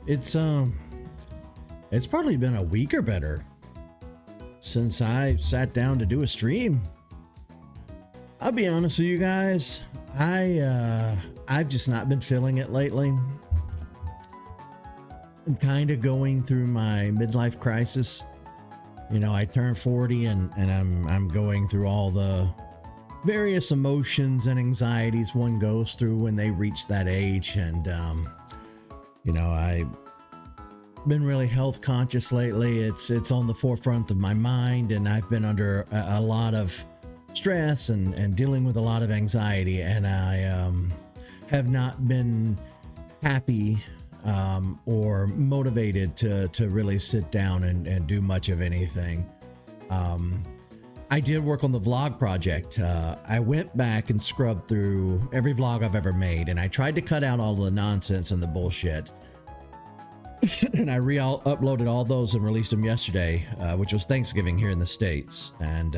It's probably been a week or better since I sat down to do a stream. I'll be honest with you guys, I've just not been feeling it lately. I'm kind of going through my midlife crisis. You know, I turned 40 and I'm going through all the various emotions and anxieties one goes through when they reach that age. And, you know, I've been really health conscious lately. It's on the forefront of my mind, and I've been under a lot of stress and dealing with a lot of anxiety. And I have not been happy or motivated to really sit down and do much of anything. I did work on the vlog project. I went back and scrubbed through every vlog I've ever made, and I tried to cut out all the nonsense and the bullshit. And I uploaded all those and released them yesterday, which was Thanksgiving here in the States. And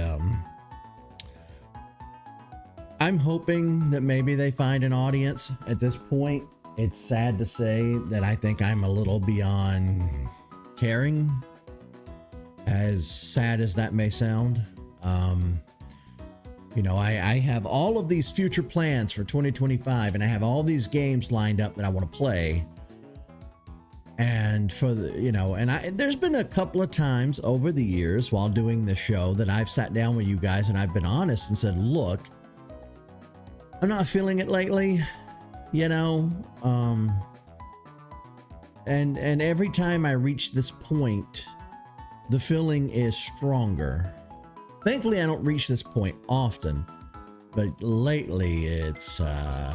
I'm hoping that maybe they find an audience. At this point, it's sad to say that I think I'm a little beyond caring, as sad as that may sound. You know, I have all of these future plans for 2025, and I have all these games lined up that I want to play. And for the, you know, and there's been a couple of times over the years while doing this show that I've sat down with you guys and I've been honest and said, look, I'm not feeling it lately, you know, and every time I reach this point, the feeling is stronger. Thankfully, I don't reach this point often, but lately it's, I've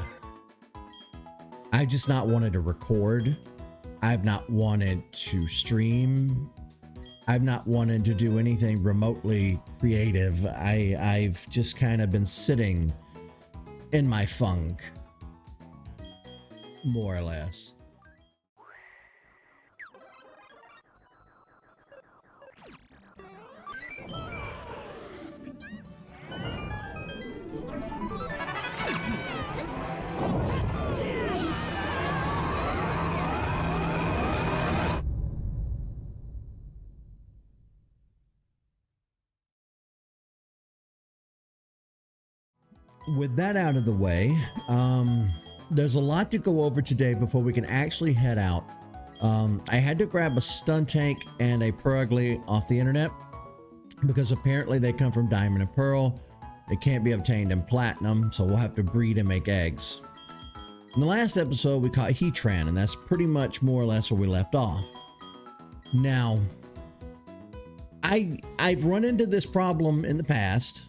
just not wanted to record. I've not wanted to stream. I've not wanted to do anything remotely creative. I've just kind of been sitting in my funk, more or less. With that out of the way, there's a lot to go over today before we can actually head out. I had to grab a stun tank and a Perugly off the internet because apparently they come from Diamond and Pearl. They can't be obtained in Platinum, so we'll have to breed and make eggs. In the last episode, we caught Heatran, and that's pretty much more or less where we left off. Now, I've run into this problem in the past,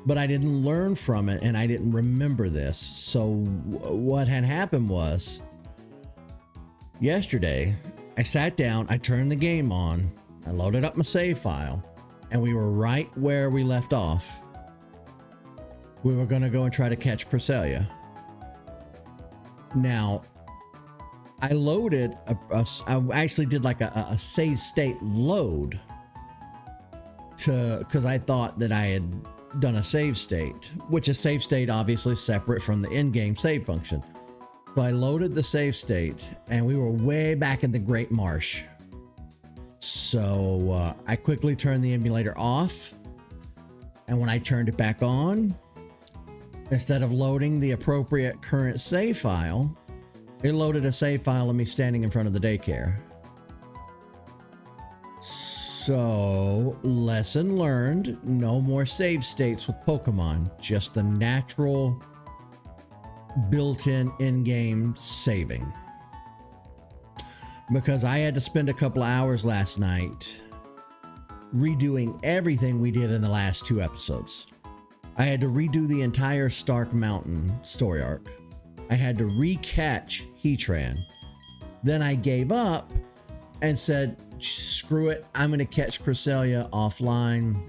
but I didn't learn from it, and I didn't remember this. So what had happened was, yesterday, I sat down, I turned the game on, I loaded up my save file, and we were right where we left off. We were going to go and try to catch Cresselia. Now, I loaded, I actually did like a save state load because I thought that I had done a save state, which a save state obviously separate from the in-game save function. So I loaded the save state and we were way back in the Great Marsh. So I quickly turned the emulator off, and when I turned it back on, instead of loading the appropriate current save file, it loaded a save file of me standing in front of the daycare. So, lesson learned, no more save states with Pokemon, just the natural built-in in-game saving. Because I had to spend a couple of hours last night redoing everything we did in the last 2 episodes. I had to redo the entire Stark Mountain story arc. I had to recatch Heatran. Then I gave up and said, screw it, I'm going to catch Cresselia offline,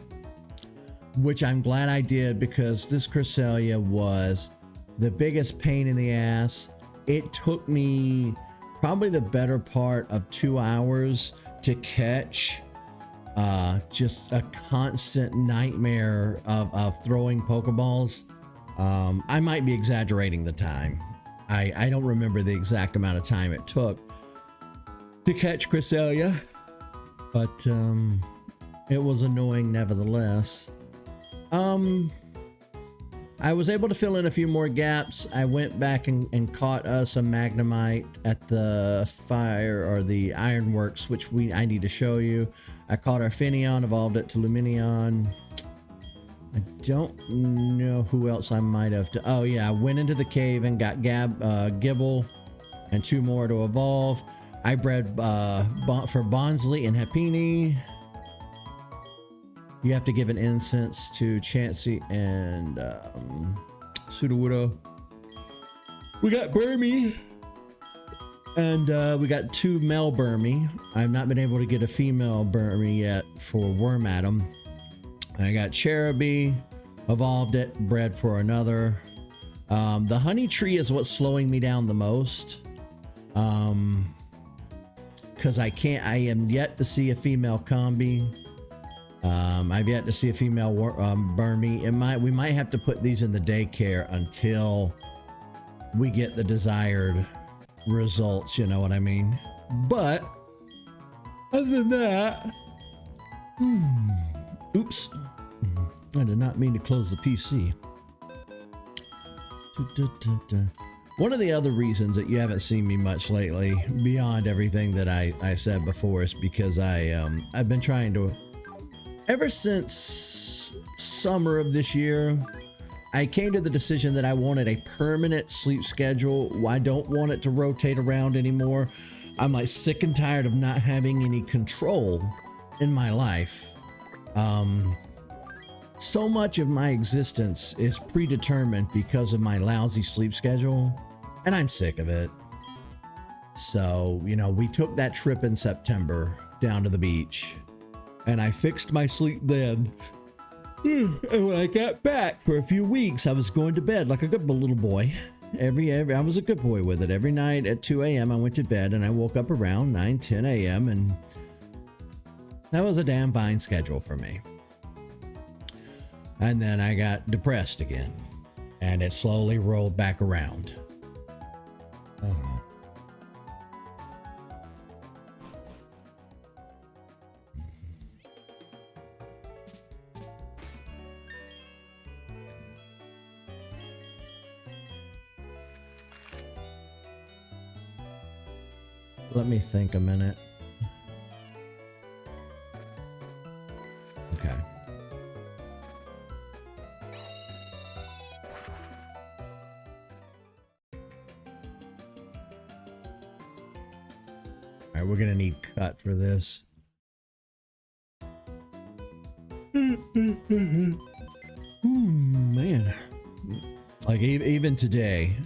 which I'm glad I did, because this Cresselia was the biggest pain in the ass. It took me probably the better part of 2 hours to catch. Just a constant nightmare of throwing Pokeballs. I might be exaggerating the time. I don't remember the exact amount of time it took, to catch Cresselia, but it was annoying nevertheless. I was able to fill in a few more gaps. I went back and caught us a Magnemite at the fire or the Ironworks, which I need to show you. I caught our Finneon, evolved it to Luminion. I don't know who else I might have. Oh yeah, I went into the cave and got Gibble and 2 more to evolve. I bred for Bonsley and Happini. You have to give an incense to Chansey and Sudowoodo. We got Burmy. And we got 2 male Burmy. I've not been able to get a female Burmy yet for Wormadam. I got Cherubi, evolved it, bred for another. The honey tree is what's slowing me down the most. Because I am yet to see a female Combi. I've yet to see a female Burmy. We might have to put these in the daycare until we get the desired results, you know what I mean? But other than that, oops, I did not mean to close the PC. One of the other reasons that you haven't seen me much lately, beyond everything that I said before, is because I've been trying to, ever since summer of this year, I came to the decision that I wanted a permanent sleep schedule. I don't want it to rotate around anymore. I'm like sick and tired of not having any control in my life. So much of my existence is predetermined because of my lousy sleep schedule, and I'm sick of it. So, you know, we took that trip in September down to the beach, and I fixed my sleep then. And when I got back for a few weeks, I was going to bed like a good little boy. I was a good boy with it. Every night at 2 a.m. I went to bed, and I woke up around 9, 10 a.m. and that was a damn fine schedule for me. And then I got depressed again, and it slowly rolled back around. Oh. Let me think a minute. Okay. All right, we're gonna need cut for this. Man, like even today,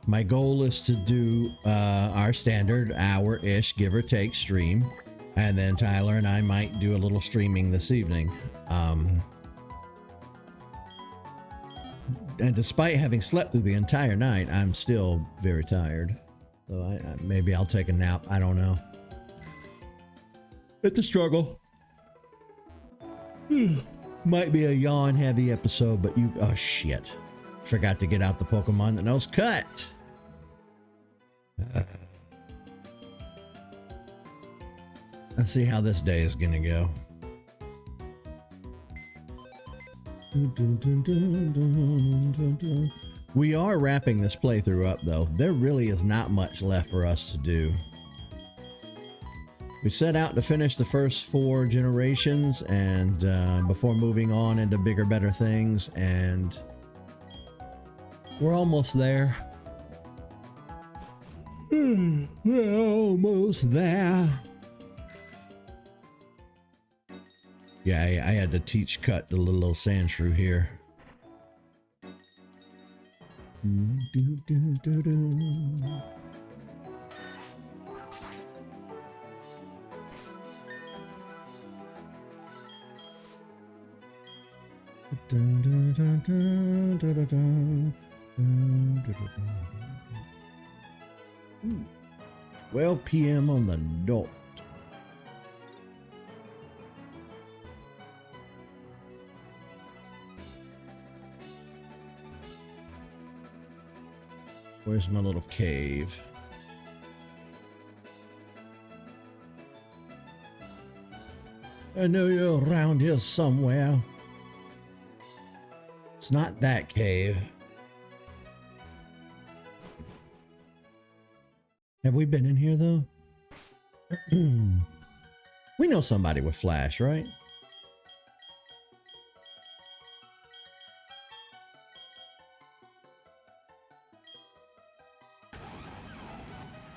my goal is to do our standard hour-ish, give or take, stream. And then Tyler and I might do a little streaming this evening. And despite having slept through the entire night, I'm still very tired. So maybe I'll take a nap. I don't know. It's a struggle. Might be a yawn-heavy episode, but oh shit. Forgot to get out the Pokemon that knows cut. Let's see how this day is gonna go. We are wrapping this playthrough up though. There really is not much left for us to do. We set out to finish the first 4 generations and before moving on into bigger, better things, and we're almost there. We're almost there. Yeah, I had to teach cut the little Sandshrew here. Ooh, 12 p.m. on the dot. Where's my little cave? I know you're around here somewhere. It's not that cave. Have we been in here though? We know somebody with flash, right?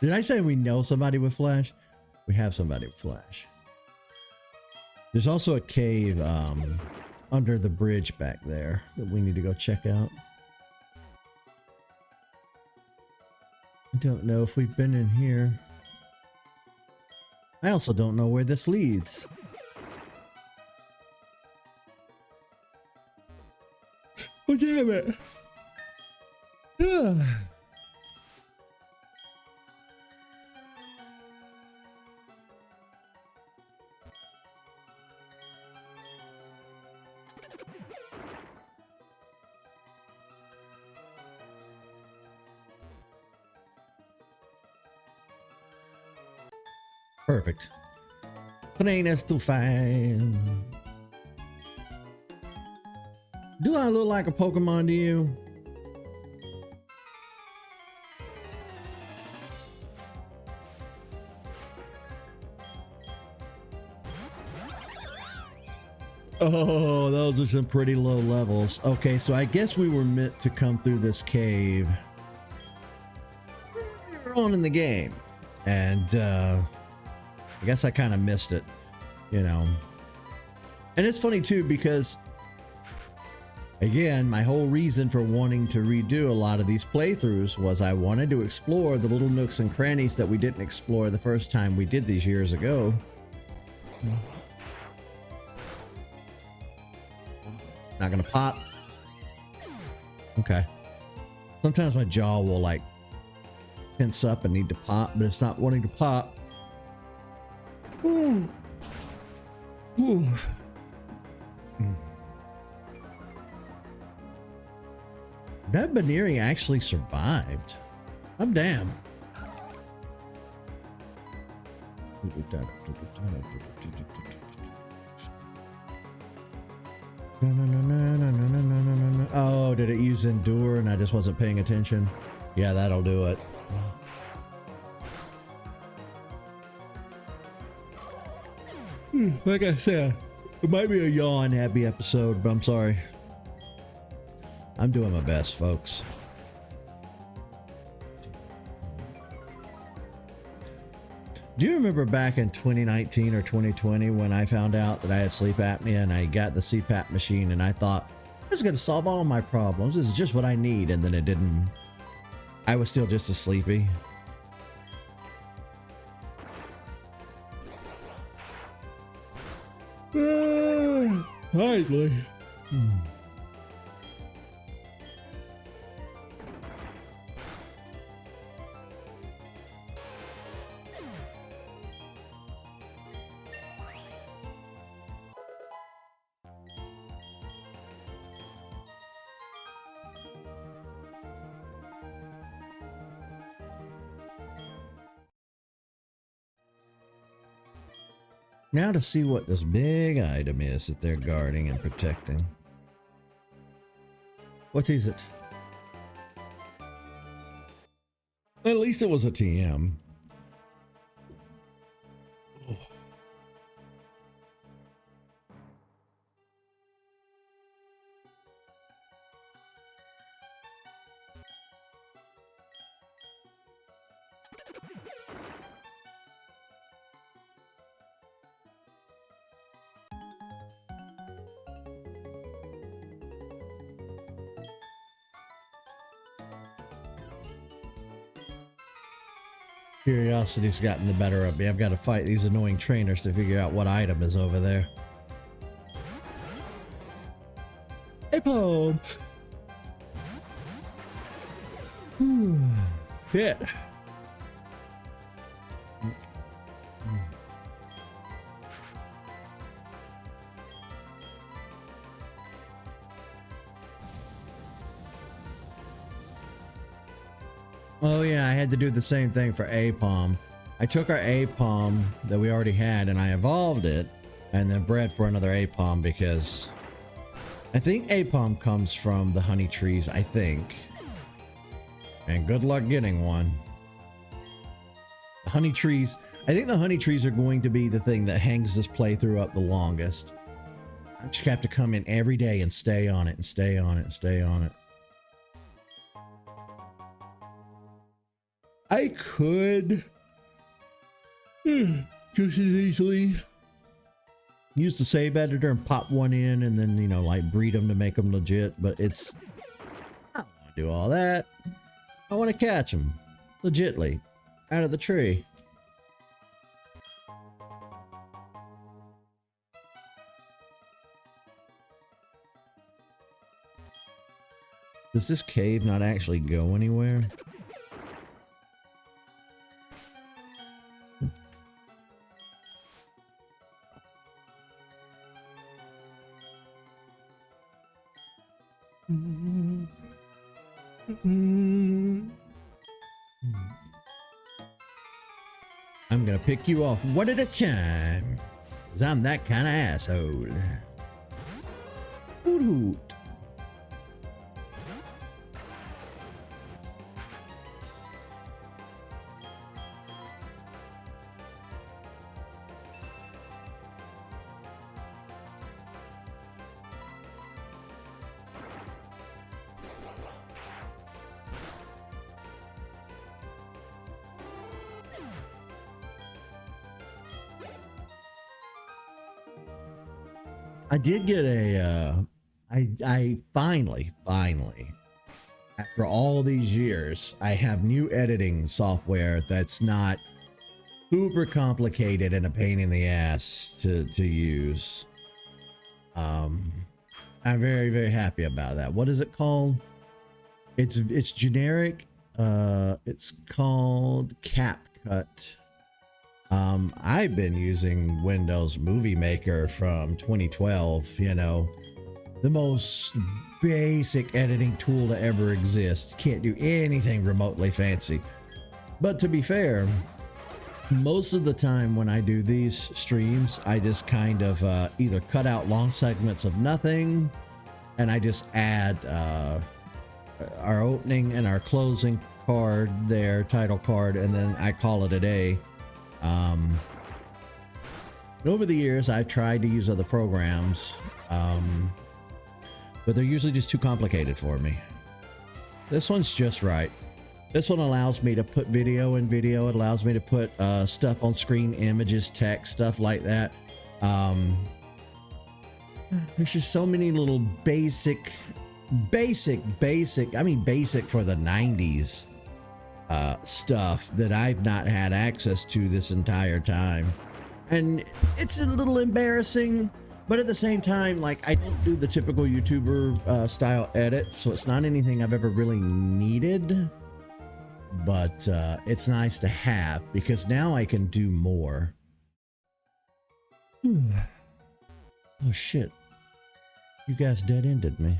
Did I say we know somebody with flash? We have somebody with flash. There's also a cave under the bridge back there that we need to go check out. I don't know if we've been in here. I also don't know where this leads. Oh, damn it. Perfect. Plain as to find. Do I look like a Pokemon to you? Oh, those are some pretty low levels. Okay, so I guess we were meant to come through this cave earlier on in the game. And I guess I kind of missed it, you know. And it's funny too, because again, my whole reason for wanting to redo a lot of these playthroughs was I wanted to explore the little nooks and crannies that we didn't explore the first time we did these years ago. Not gonna pop. Okay. Sometimes my jaw will like tense up and need to pop, but it's not wanting to pop. Ooh. Ooh. That Baneri actually survived. I'm damn. Oh, did it use endure and I just wasn't paying attention? Yeah, that'll do it. Like I said, it might be a yawn happy episode, but I'm sorry. I'm doing my best, folks. Do you remember back in 2019 or 2020 when I found out that I had sleep apnea and I got the CPAP machine and I thought, this is going to solve all my problems. This is just what I need. And then it didn't. I was still just as sleepy. Finally. Now to see what this big item is that they're guarding and protecting. What is it? At least it was a TM. Oh. Curiosity's gotten the better of me. I've got to fight these annoying trainers to figure out what item is over there. Hey, Poe! Shit. Oh yeah, I had to do the same thing for A-Palm. I took our A-Palm that we already had and I evolved it, and then bred for another Apom, because I think Apom comes from the honey trees, I think. And good luck getting one. The honey trees, I think the honey trees are going to be the thing that hangs this playthrough up the longest. I just have to come in every day and stay on it and stay on it and stay on it. I could just as easily use the save editor and pop one in and then, you know, like breed them to make them legit, but it's, I don't want to do all that. I want to catch them legitly out of the tree. Does this cave not actually go anywhere? I'm gonna pick you off one at a time, 'cause I'm that kind of asshole. Hoot hoot. I did get a, I finally, after all these years, I have new editing software that's not super complicated and a pain in the ass to use. I'm very, very happy about that. What is it called? It's generic. It's called CapCut. I've been using Windows Movie Maker from 2012, you know, the most basic editing tool to ever exist. Can't do anything remotely fancy. But to be fair, most of the time when I do these streams, I just kind of either cut out long segments of nothing, and I just add our opening and our closing card there, title card, and then I call it a day. Over the years, I've tried to use other programs, but they're usually just too complicated for me. This one's just right. This one allows me to put video in video. It allows me to put stuff on screen, images, text, stuff like that. There's just so many little basic, I mean basic for the 90s stuff that I've not had access to this entire time. And it's a little embarrassing, but at the same time, like, I don't do the typical YouTuber style edit, so it's not anything I've ever really needed. But it's nice to have, because now I can do more. Oh shit. You guys dead-ended me.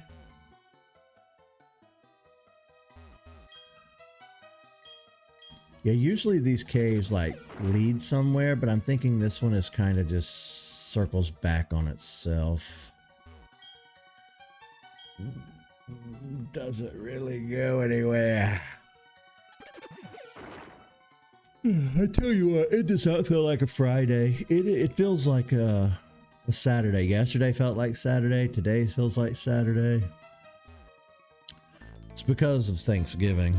Yeah, usually these caves like lead somewhere, but I'm thinking this one is kind of just circles back on itself. Doesn't really go anywhere. I tell you what, it does not feel like a Friday. It feels like a Saturday. Yesterday felt like Saturday. Today feels like Saturday. It's because of Thanksgiving.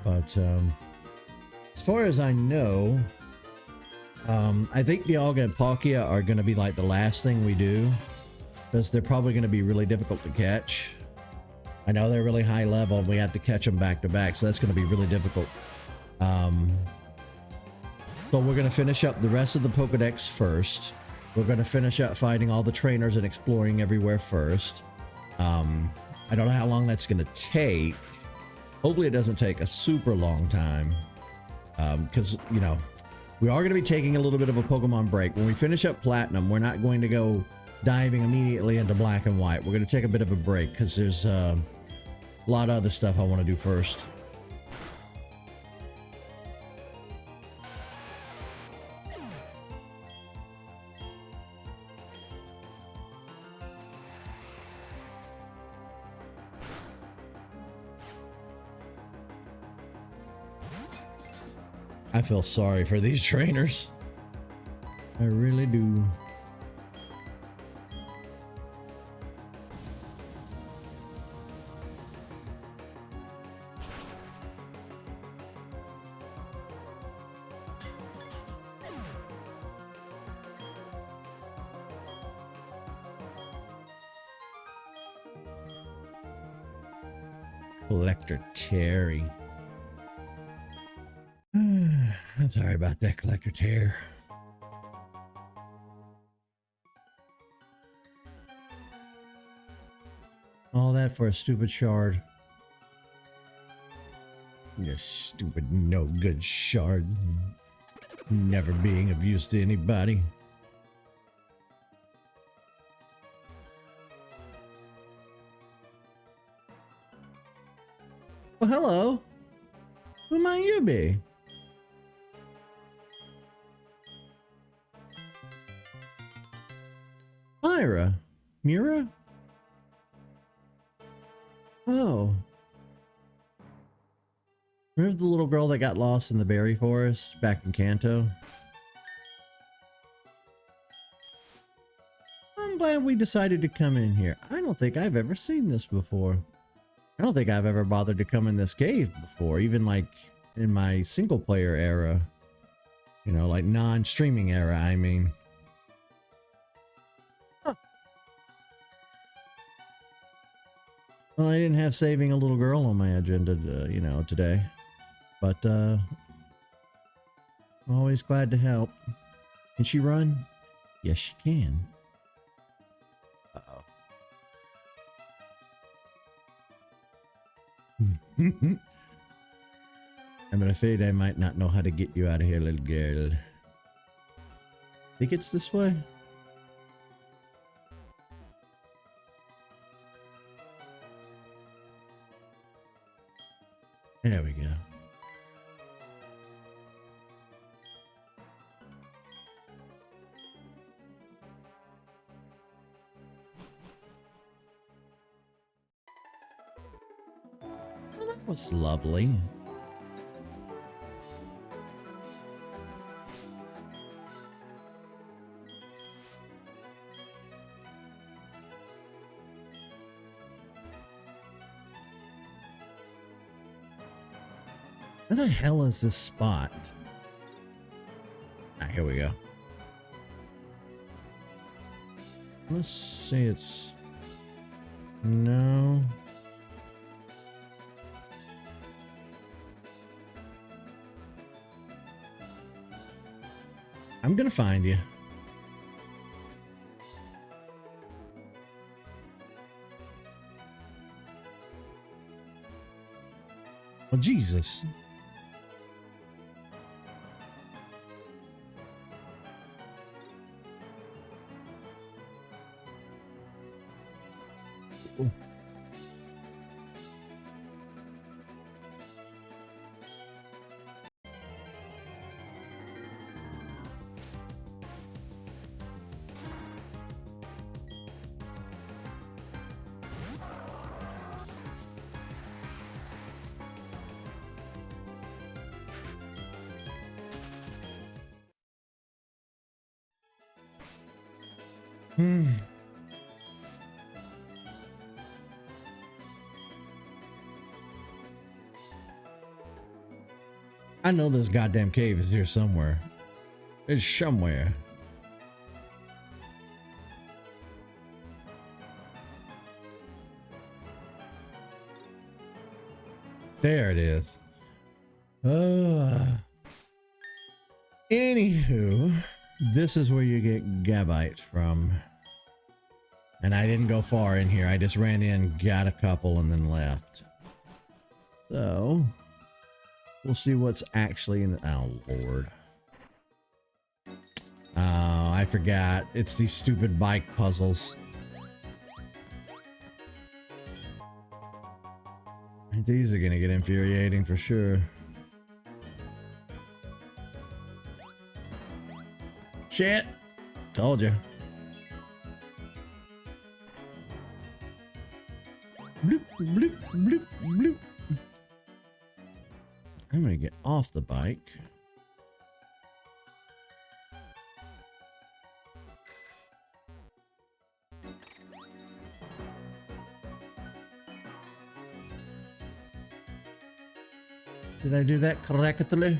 But as far as I know, I think Dialga and Palkia are going to be like the last thing we do, because they're probably going to be really difficult to catch. I know they're really high level and we have to catch them back to back, so that's going to be really difficult. So we're going to finish up the rest of the Pokedex first. We're going to finish up fighting all the trainers and exploring everywhere first. I don't know how long that's going to take. Hopefully it doesn't take a super long time, because, you know, we are going to be taking a little bit of a Pokemon break. When we finish up Platinum, we're not going to go diving immediately into Black and White. We're going to take a bit of a break, because there's a lot of other stuff I want to do first. I feel sorry for these trainers. I really do. Collector Terry. I'm sorry about that, Collector Terry. All that for a stupid shard. You stupid, no good shard. Never being of use to anybody. Well, hello. Who might you be? Myra? Mira? Oh. Remember the little girl that got lost in the berry forest back in Kanto? I'm glad we decided to come in here. I don't think I've ever seen this before. I don't think I've ever bothered to come in this cave before, even like in my single player era. You know, like non-streaming era, I mean. Huh. Well, I didn't have saving a little girl on my agenda, you know, today. But, always glad to help. Can she run? Yes, she can. Uh-oh. I'm afraid I might not know how to get you out of here, little girl. Think it's this way? There we go. Well, that was lovely. Where the hell is this spot? Ah, here we go. Let's say it's... No. I'm gonna find you. Well, Jesus. Ooh. I know this goddamn cave is here somewhere. It's somewhere. There it is. Anywho, this is where you get gabites from. And I didn't go far in here. I just ran in, got a couple, and then left. So, we'll see what's actually in the... Oh, Lord. Oh, I forgot. It's these stupid bike puzzles. These are gonna get infuriating for sure. Shit! Told you. Bloop, bloop, bloop, bloop. I'm gonna get off the bike. Did I do that correctly?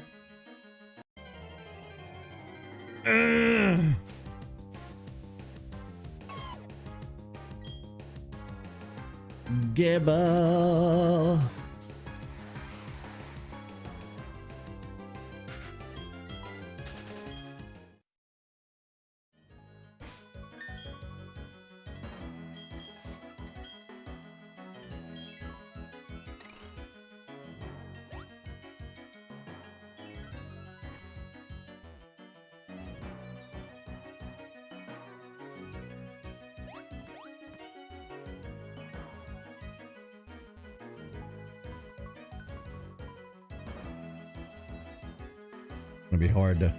Gibble. It'll be hard to.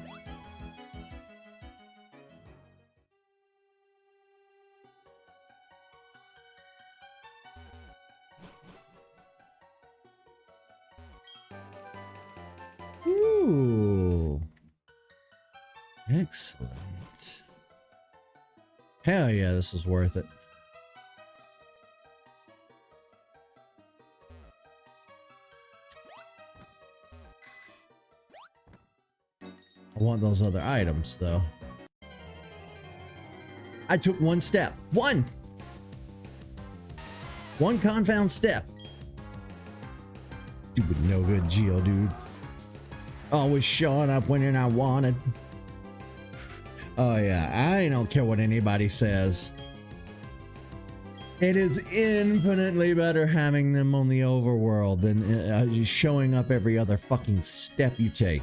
Ooh. Excellent. Hell yeah, this is worth it. I want those other items, though. I took one step. One confound step. Stupid no good Geodude. Always showing up when you're not wanted. Oh yeah, I don't care what anybody says. It is infinitely better having them on the overworld than just showing up every other fucking step you take.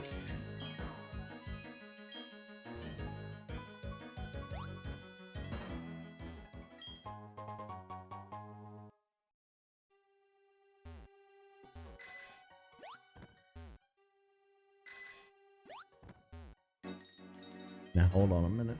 Now hold on a minute.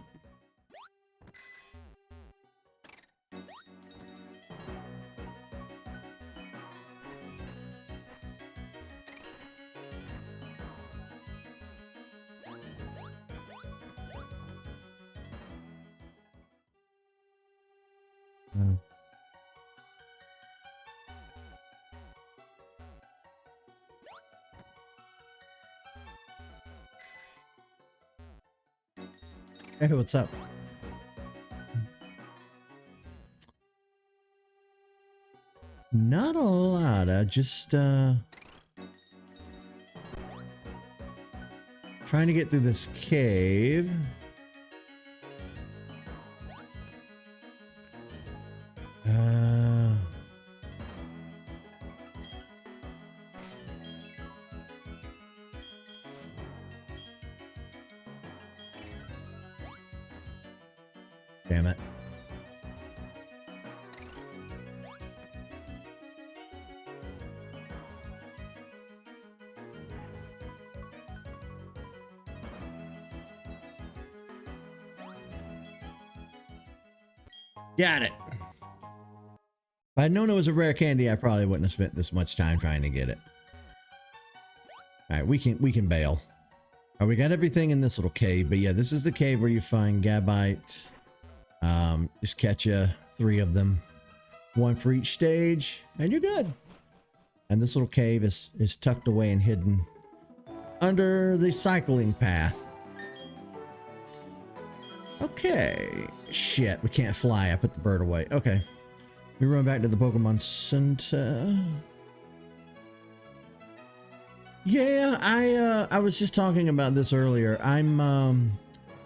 Hey, what's up? Not a lot. Just trying to get through this cave. Damn it. Got it. If I'd known it was a rare candy, I probably wouldn't have spent this much time trying to get it. All right, we can bail. All right, we got everything in this little cave, but yeah, this is the cave where you find Gabite. Just catch 3 of them, 1 for each stage, and you're good. And this little cave is tucked away and hidden under the cycling path. Okay. Shit, we can't fly. I put the bird away. Okay. We run back to the Pokemon Center. Yeah, I was just talking about this earlier.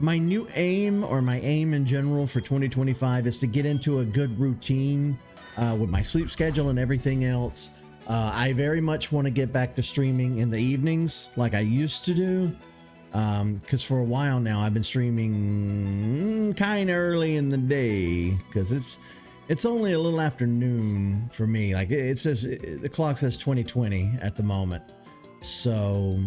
My new aim, or my aim in general for 2025, is to get into a good routine with my sleep schedule and everything else. I very much want to get back to streaming in the evenings like I used to do. Because for a while now I've been streaming kind of early in the day because it's only a little after noon for me. Like it says, the clock says 2020 at the moment. So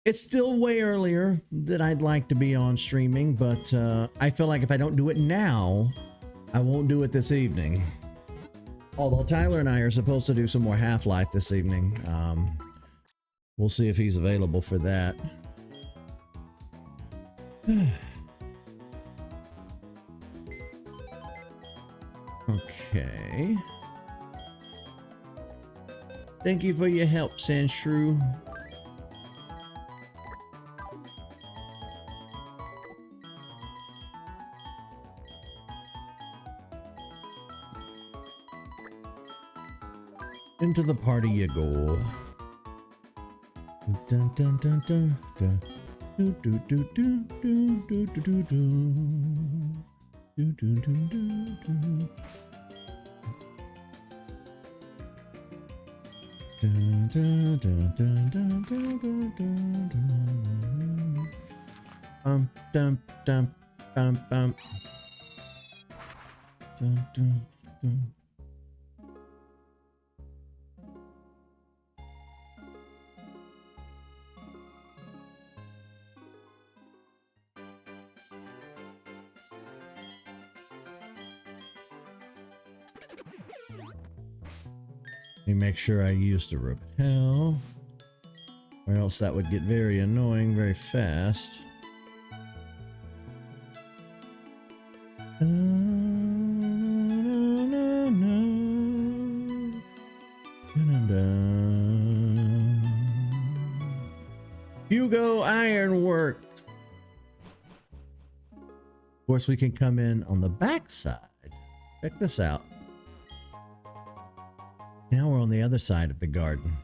it's still way earlier than I'd like to be on streaming, but I feel like if I don't do it now, I won't do it this evening. Although Tyler and I are supposed to do some more Half-Life this evening. We'll see if he's available for that. Okay. Thank you for your help, Sandshrew. Into the party you go. Dun, dun, dun, dun, dun. Do, do, do, do, do, do, do, do, do. Do, do, do, do, do. Dun, dun, dun, dun, dun, dun, dun, dun, dun. Dum, dum, bum, bum. Dun, dun, dun. Let me make sure I use the repel, or else that would get very annoying very fast. Hugo Ironworks. Of course, we can come in on the back side. Check this out. Now we're on the other side of the garden.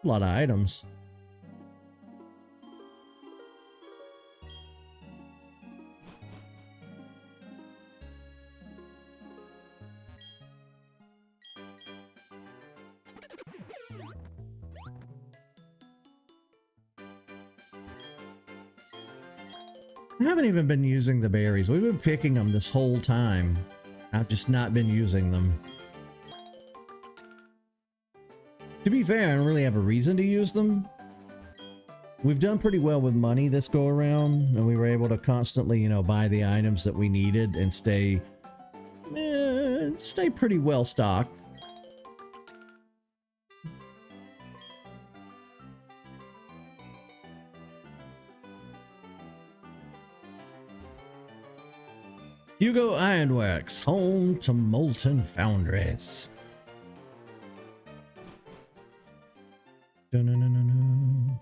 A lot of items. I haven't even been using the berries. We've been picking them this whole time. I've just not been using them. To be fair, I don't really have a reason to use them. We've done pretty well with money this go around, and we were able to constantly, you know, buy the items that we needed and stay pretty well stocked. Hugo Ironworks, home to molten foundries. Dun-dun-dun-dun-dun.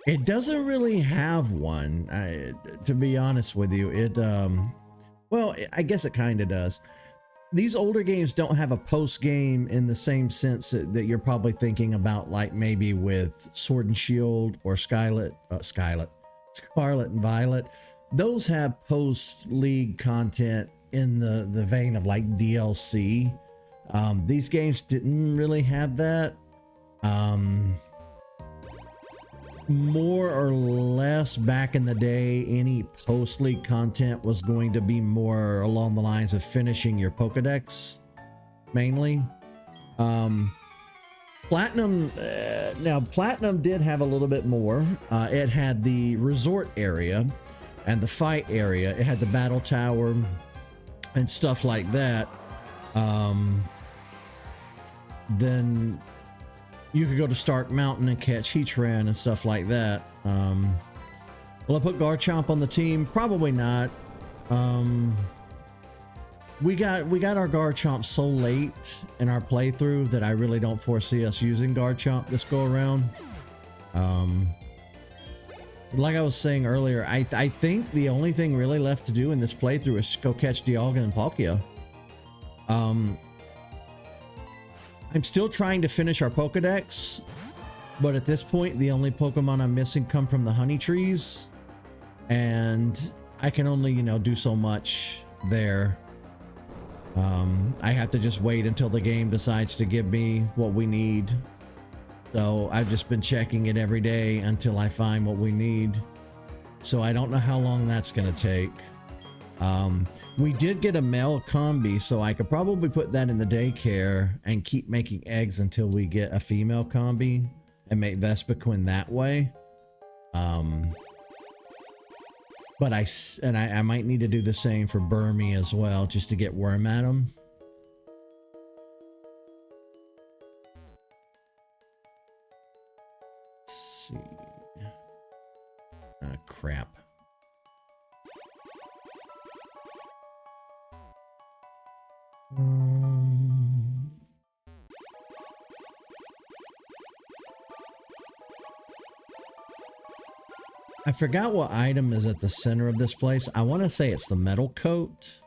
It doesn't really have one, to be honest with you. Well, I guess it kind of does. These older games don't have a post game in the same sense that you're probably thinking about, like maybe with Sword and Shield or Scarlet and Violet. Those have post league content in the vein of like DLC. These games didn't really have that. More or less back in the day, any post league content was going to be more along the lines of finishing your Pokedex, mainly. Platinum, now Platinum did have a little bit more. It had the resort area and the fight area. It had the battle tower and stuff like that. Then you could go to Stark Mountain and catch Heatran and stuff like that. Will I put Garchomp on the team? Probably not. We got our Garchomp so late in our playthrough that I really don't foresee us using Garchomp this go around. Like I was saying earlier, I think the only thing really left to do in this playthrough is go catch Dialga and Palkia. I'm still trying to finish our Pokedex, but at this point, the only Pokemon I'm missing come from the honey trees, and I can only, you know, do so much there. I have to just wait until the game decides to give me what we need. So I've just been checking it every day until I find what we need. So I don't know how long that's going to take. We did get a male combi, so I could probably put that in the daycare and keep making eggs until we get a female combi and make Vespiquen that way. But I might need to do the same for Burmy as well, just to get worm at them. Let's see. Ah, crap. I forgot what item is at the center of this place. I want to say it's the metal coat.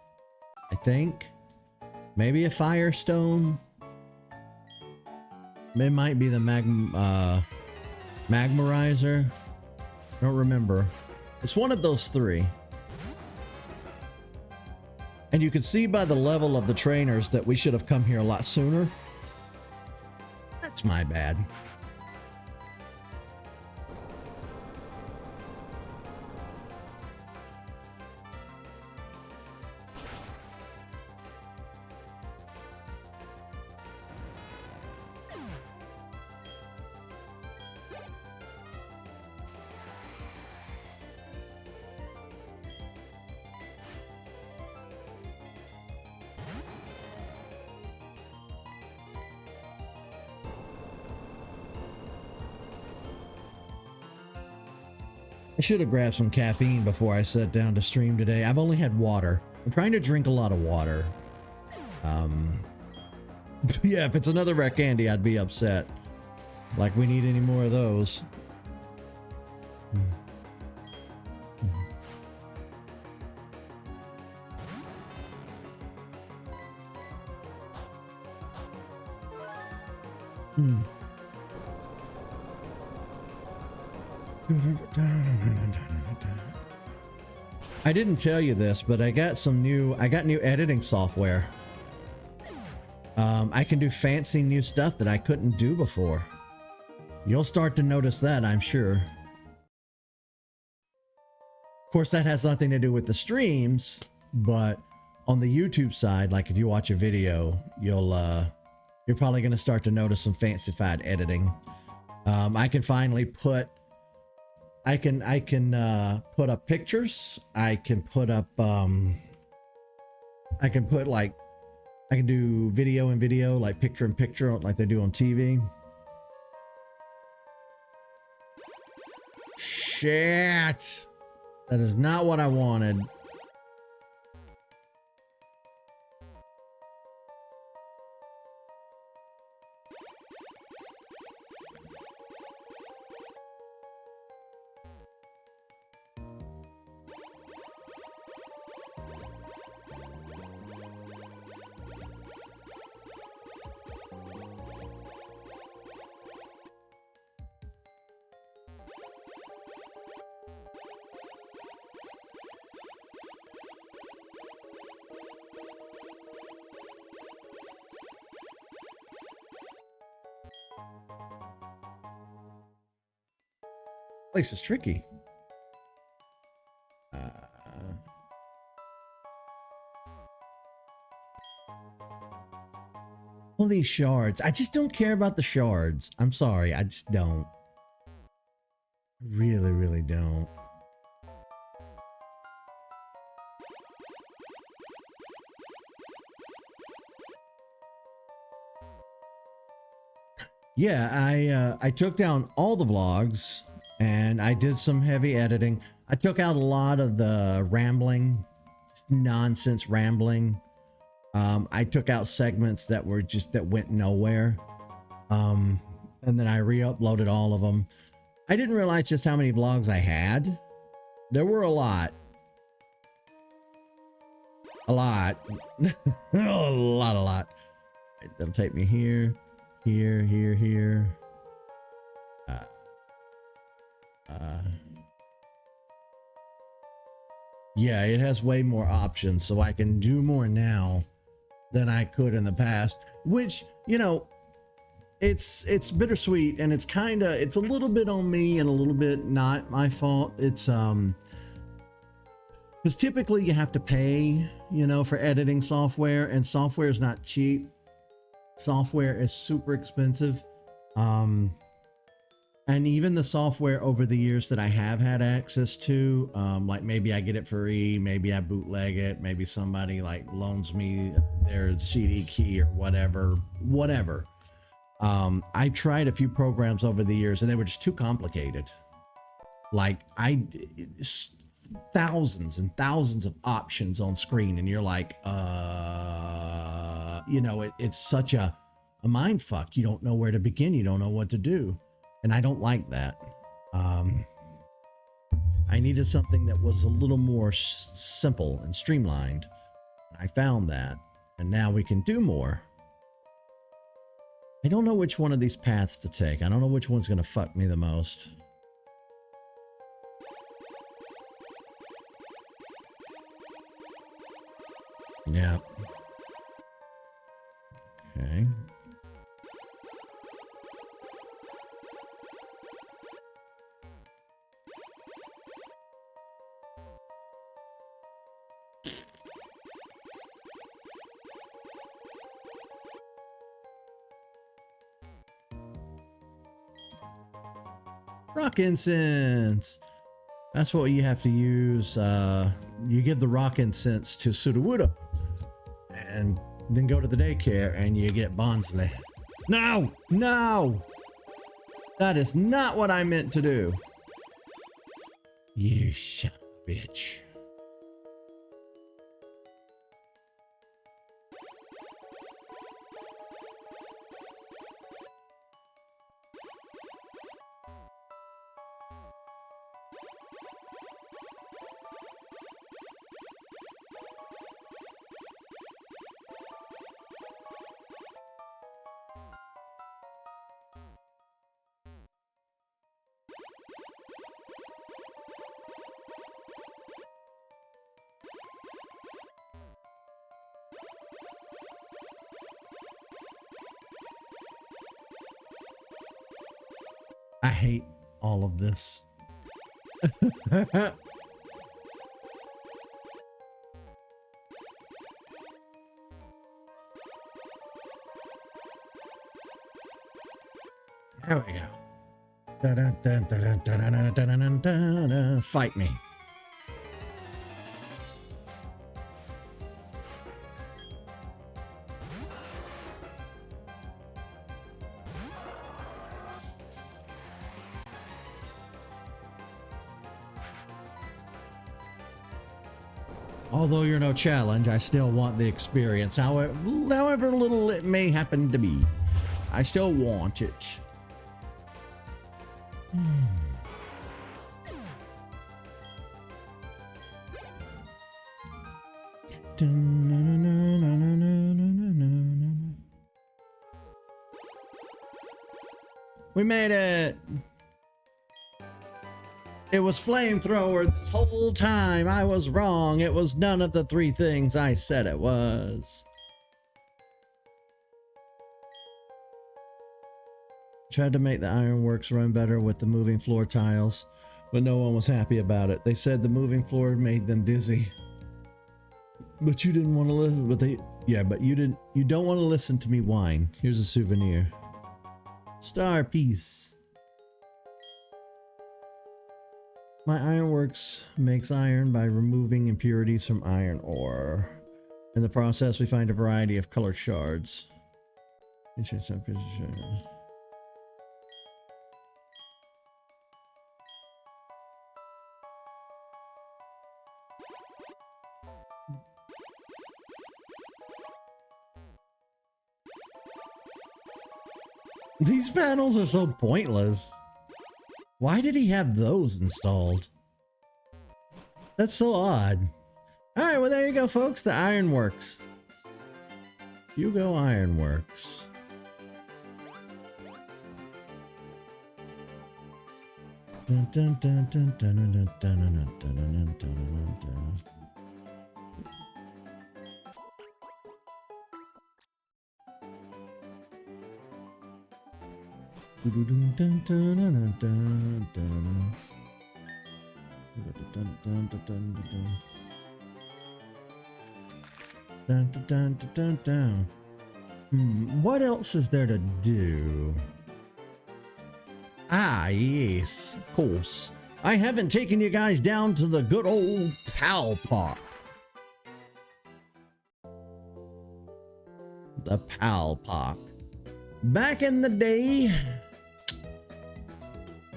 I think. Maybe a firestone. It might be the magmarizer. I don't remember. It's one of those three. And you can see by the level of the trainers that we should have come here a lot sooner. That's my bad. I should have grabbed some caffeine before I sat down to stream today. I've only had water. I'm trying to drink a lot of water. Yeah, if it's another Rec Candy, I'd be upset. Like we need any more of those. I didn't tell you this, but I got new editing software. I can do fancy new stuff that I couldn't do before. You'll start to notice that, I'm sure. Of course, that has nothing to do with the streams, but on the YouTube side, like if you watch a video, you're probably going to start to notice some fancified editing. I can finally put I can put up pictures. I can put up I can do video in video, like picture in picture, like they do on TV. Shit. That is not what I wanted. Place is tricky. All these shards. I just don't care about the shards. I'm sorry. I just don't. Really, really don't. Yeah, I took down all the vlogs. And I did some heavy editing. I took out a lot of the rambling, nonsense rambling. I took out segments that went nowhere. And then I re-uploaded all of them. I didn't realize just how many vlogs I had. There were a lot. A lot. A lot. That'll take me here, here, here, here. Yeah, it has way more options, so I can do more now than I could in the past, which, you know, it's bittersweet, and it's a little bit on me and a little bit not my fault. It's because Because typically you have to pay, you know, for editing software, and software is not cheap. Software is super expensive. And even the software over the years that I have had access to, like maybe I get it free, maybe I bootleg it, maybe somebody like loans me their CD key or whatever. I tried a few programs over the years and they were just too complicated. Like thousands and thousands of options on screen, and you're like, you know, it's such a mind fuck. You don't know where to begin. You don't know what to do. And I don't like that. I needed something that was a little more simple and streamlined. I found that, and now we can do more. I don't know which one of these paths to take. I don't know which one's gonna fuck me the most. Yeah. Okay. Rock incense. That's what you have to use. You give the rock incense to Sudowoodo, and then go to the daycare and you get Bonsley. No, no, that is not what I meant to do. You son of a bitch. I hate all of this. There we go. Fight me. Although you're no challenge, I still want the experience, however little it may happen to be. I still want it. We made it! It was flamethrower this whole time. I was wrong. It was none of the three things I said it was. Tried to make the ironworks run better with the moving floor tiles, but no one was happy about it. They said the moving floor made them dizzy. But you didn't want to listen, but you don't want to listen to me whine. Here's a souvenir. Star piece. My ironworks makes iron by removing impurities from iron ore. In the process, we find a variety of colored shards. These panels are so pointless. Why did he have those installed? That's so odd. Alright, well there you go folks, the ironworks. You go ironworks. Dun, dun, dun, dun, dun, dun, dun, dun, dun, dun, dun, dun, dun. Dun, dun, dun, dun, dun, dun. What else is there to do? Ah, yes, of course. I haven't taken you guys down to the good old Pal Park. The Pal Park. Back in the day,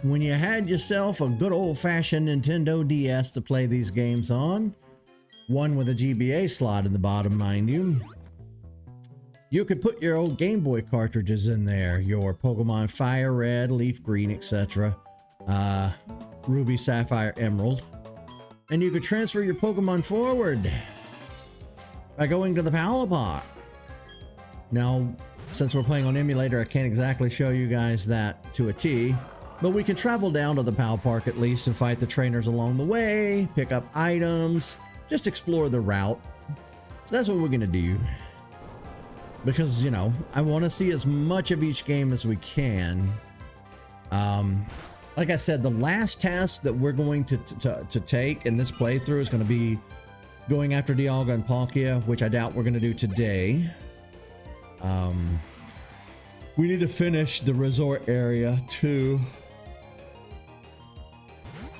when you had yourself a good old-fashioned Nintendo DS to play these games on, one with a GBA slot in the bottom, mind you, you could put your old Game Boy cartridges in there, your Pokemon Fire Red, Leaf Green, etc., Ruby, Sapphire, Emerald, and you could transfer your Pokemon forward by going to the Pal Park. Now, since we're playing on emulator, I can't exactly show you guys that to a T, but we can travel down to the Pal Park at least and fight the trainers along the way, pick up items, just explore the route. So that's what we're gonna do. Because, you know, I want to see as much of each game as we can. Like I said, the last task that we're going to take in this playthrough is going to be going after Dialga and Palkia, which I doubt we're going to do today. We need to finish the resort area too.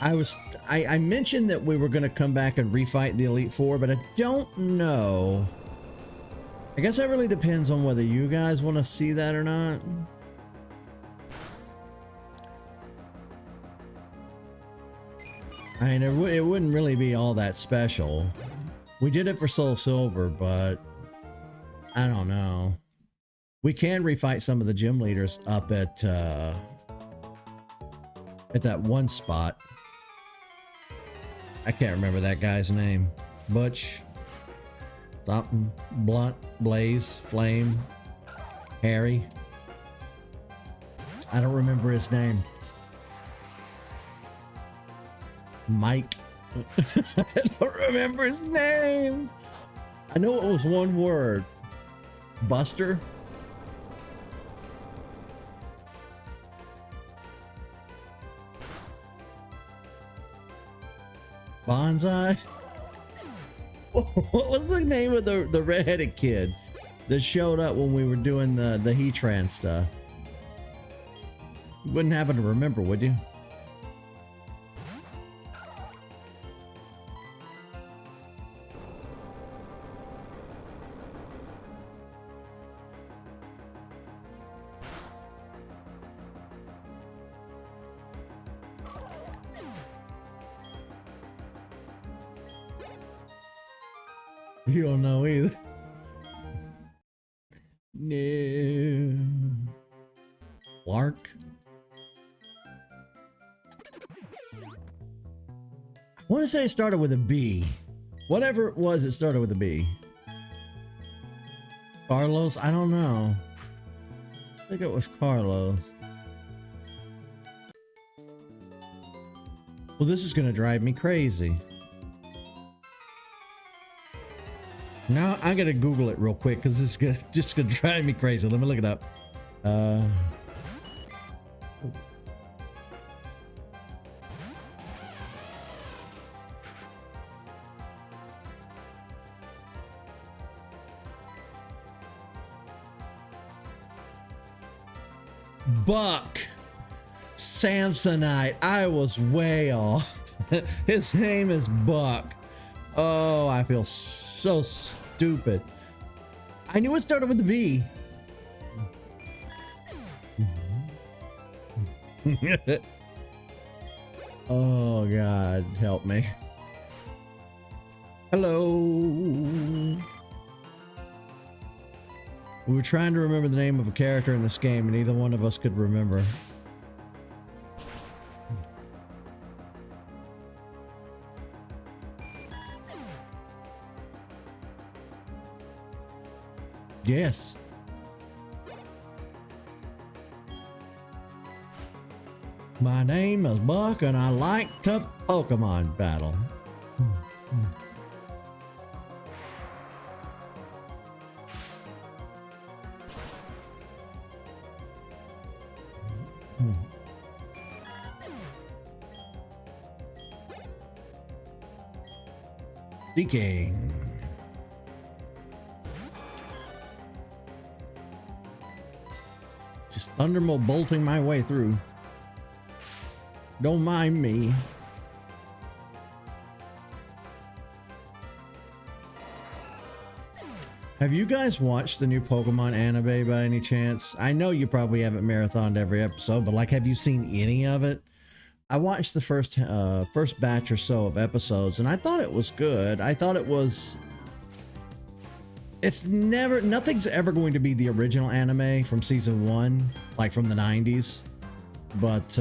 I mentioned that we were going to come back and refight the Elite Four, but I don't know. I guess that really depends on whether you guys want to see that or not. I mean, it wouldn't really be all that special. We did it for Soul Silver, but I don't know. We can refight some of the gym leaders up at that one spot. I can't remember that guy's name. Butch. Something. Blunt. Blaze. Flame. Harry. I don't remember his name. Mike. I don't remember his name. I know it was one word. Buster. Bonsai. What was the name of the redheaded kid that showed up when we were doing the Heatran stuff? You wouldn't happen to remember, would you? You don't know either. No. Lark. I want to say it started with a B. Whatever it was, it started with a B. Carlos? I don't know. I think it was Carlos. Well, this is going to drive me crazy. Now I'm gonna Google it real quick because this is just gonna drive me crazy. Let me look it up. Buck Samsonite. I was way off. His name is Buck. Oh, I feel so stupid. I knew it started with a B. Oh God, help me. Hello. We were trying to remember the name of a character in this game and neither one of us could remember. Yes. My name is Buck and I like to Pokemon battle. Speaking. Just thunderbolting my way through. Don't mind me. Have you guys watched the new Pokemon anime by any chance? I know you probably haven't marathoned every episode, but like, have you seen any of it? I watched the first batch or so of episodes, and I thought it was good. I thought it was... nothing's ever going to be the original anime from season 1, like from the 90s. But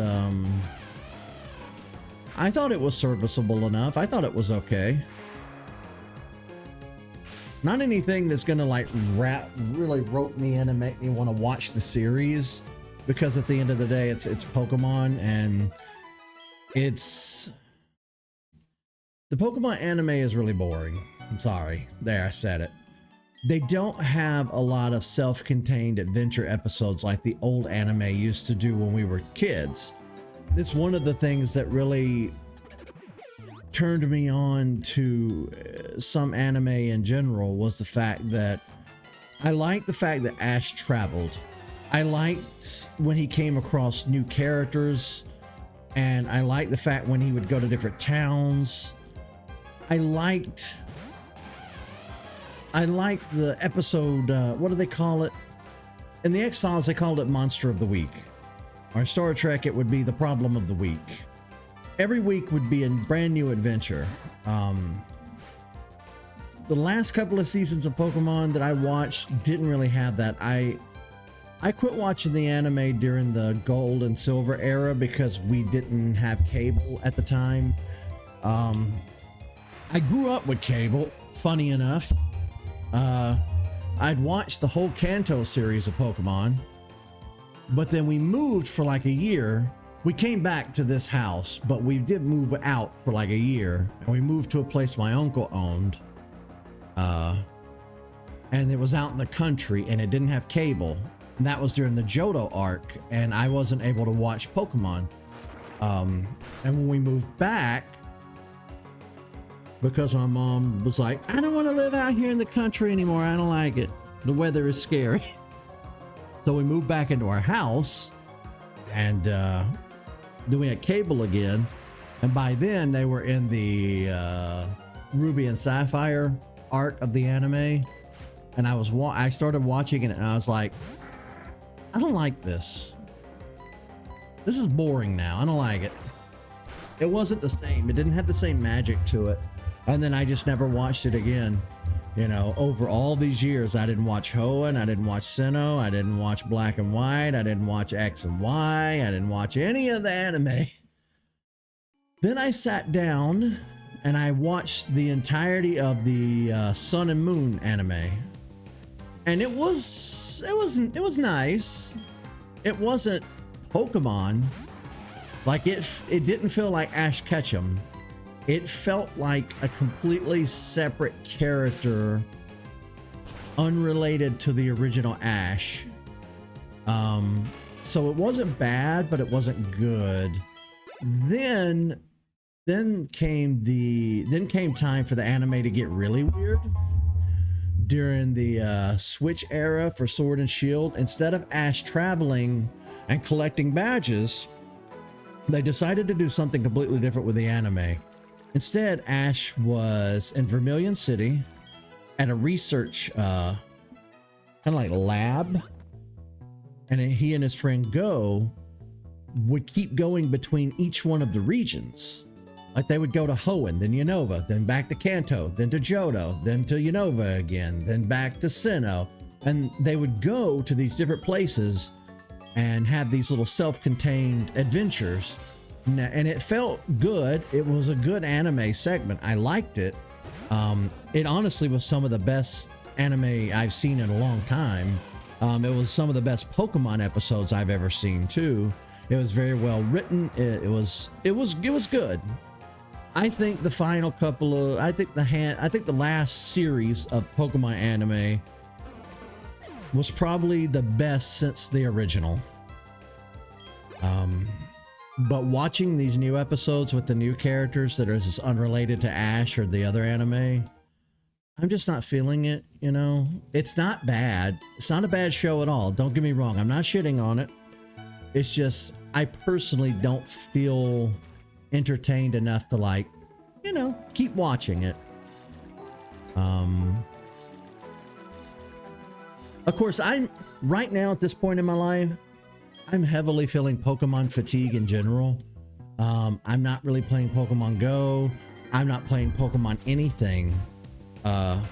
I thought it was serviceable enough. I thought it was okay. Not anything that's gonna like really rope me in and make me want to watch the series, because at the end of the day, it's Pokemon, and the Pokemon anime is really boring. I'm sorry. There, I said it. They don't have a lot of self-contained adventure episodes like the old anime used to do when we were kids. It's one of the things that really turned me on to some anime in general, was the fact that I liked the fact that Ash traveled. I liked when he came across new characters, and I liked the fact when he would go to different towns. I liked the episode, what do they call it? In the X-Files, they called it Monster of the Week. Or Star Trek, it would be the Problem of the Week. Every week would be a brand new adventure. The last couple of seasons of Pokemon that I watched didn't really have that. I quit watching the anime during the gold and silver era because we didn't have cable at the time. I grew up with cable, funny enough. I'd watched the whole Kanto series of Pokemon, but then we moved for like a year. We came back to this house, but we did move out for like a year, and we moved to a place my uncle owned. And it was out in the country, and it didn't have cable. And that was during the Johto arc, and I wasn't able to watch Pokemon. And when we moved back, because my mom was like, I don't want to live out here in the country anymore. I don't like it. The weather is scary. So we moved back into our house, and then we had cable again. And by then they were in the Ruby and Sapphire arc of the anime. And I started watching it, and I was like, I don't like this. This is boring now. I don't like it. It wasn't the same. It didn't have the same magic to it. And then I just never watched it again. You know, over all these years, I didn't watch Hoenn, I didn't watch Sinnoh, I didn't watch Black and White, I didn't watch X and Y, I didn't watch any of the anime. Then I sat down and I watched the entirety of the Sun and Moon anime. And it was nice. It wasn't Pokemon. Like it didn't feel like Ash Ketchum. It felt like a completely separate character, unrelated to the original Ash. So it wasn't bad, but it wasn't good. Then came time for the anime to get really weird. During the Switch era for Sword and Shield, instead of Ash traveling and collecting badges, they decided to do something completely different with the anime. Instead, Ash was in Vermilion City at a research kind of like lab, and he and his friend Go would keep going between each one of the regions. Like they would go to Hoenn, then Unova, then back to Kanto, then to Johto, then to Unova again, then back to Sinnoh. And they would go to these different places and have these little self-contained adventures. And it felt good. It was a good anime segment. I liked it. It honestly was some of the best anime I've seen in a long time. It was some of the best Pokemon episodes I've ever seen too. It was very well written. It was good. I think the final couple of, I think the last series of Pokemon anime was probably the best since the original. But watching these new episodes with the new characters that are just unrelated to Ash or the other anime, I'm just not feeling it, you know? It's not bad. It's not a bad show at all. Don't get me wrong. I'm not shitting on it. It's just, I personally don't feel entertained enough to, like, you know, keep watching it. Of course, I'm right now at this point in my life, I'm heavily feeling Pokemon fatigue in general. I'm not really playing Pokemon Go. I'm not playing Pokemon anything. And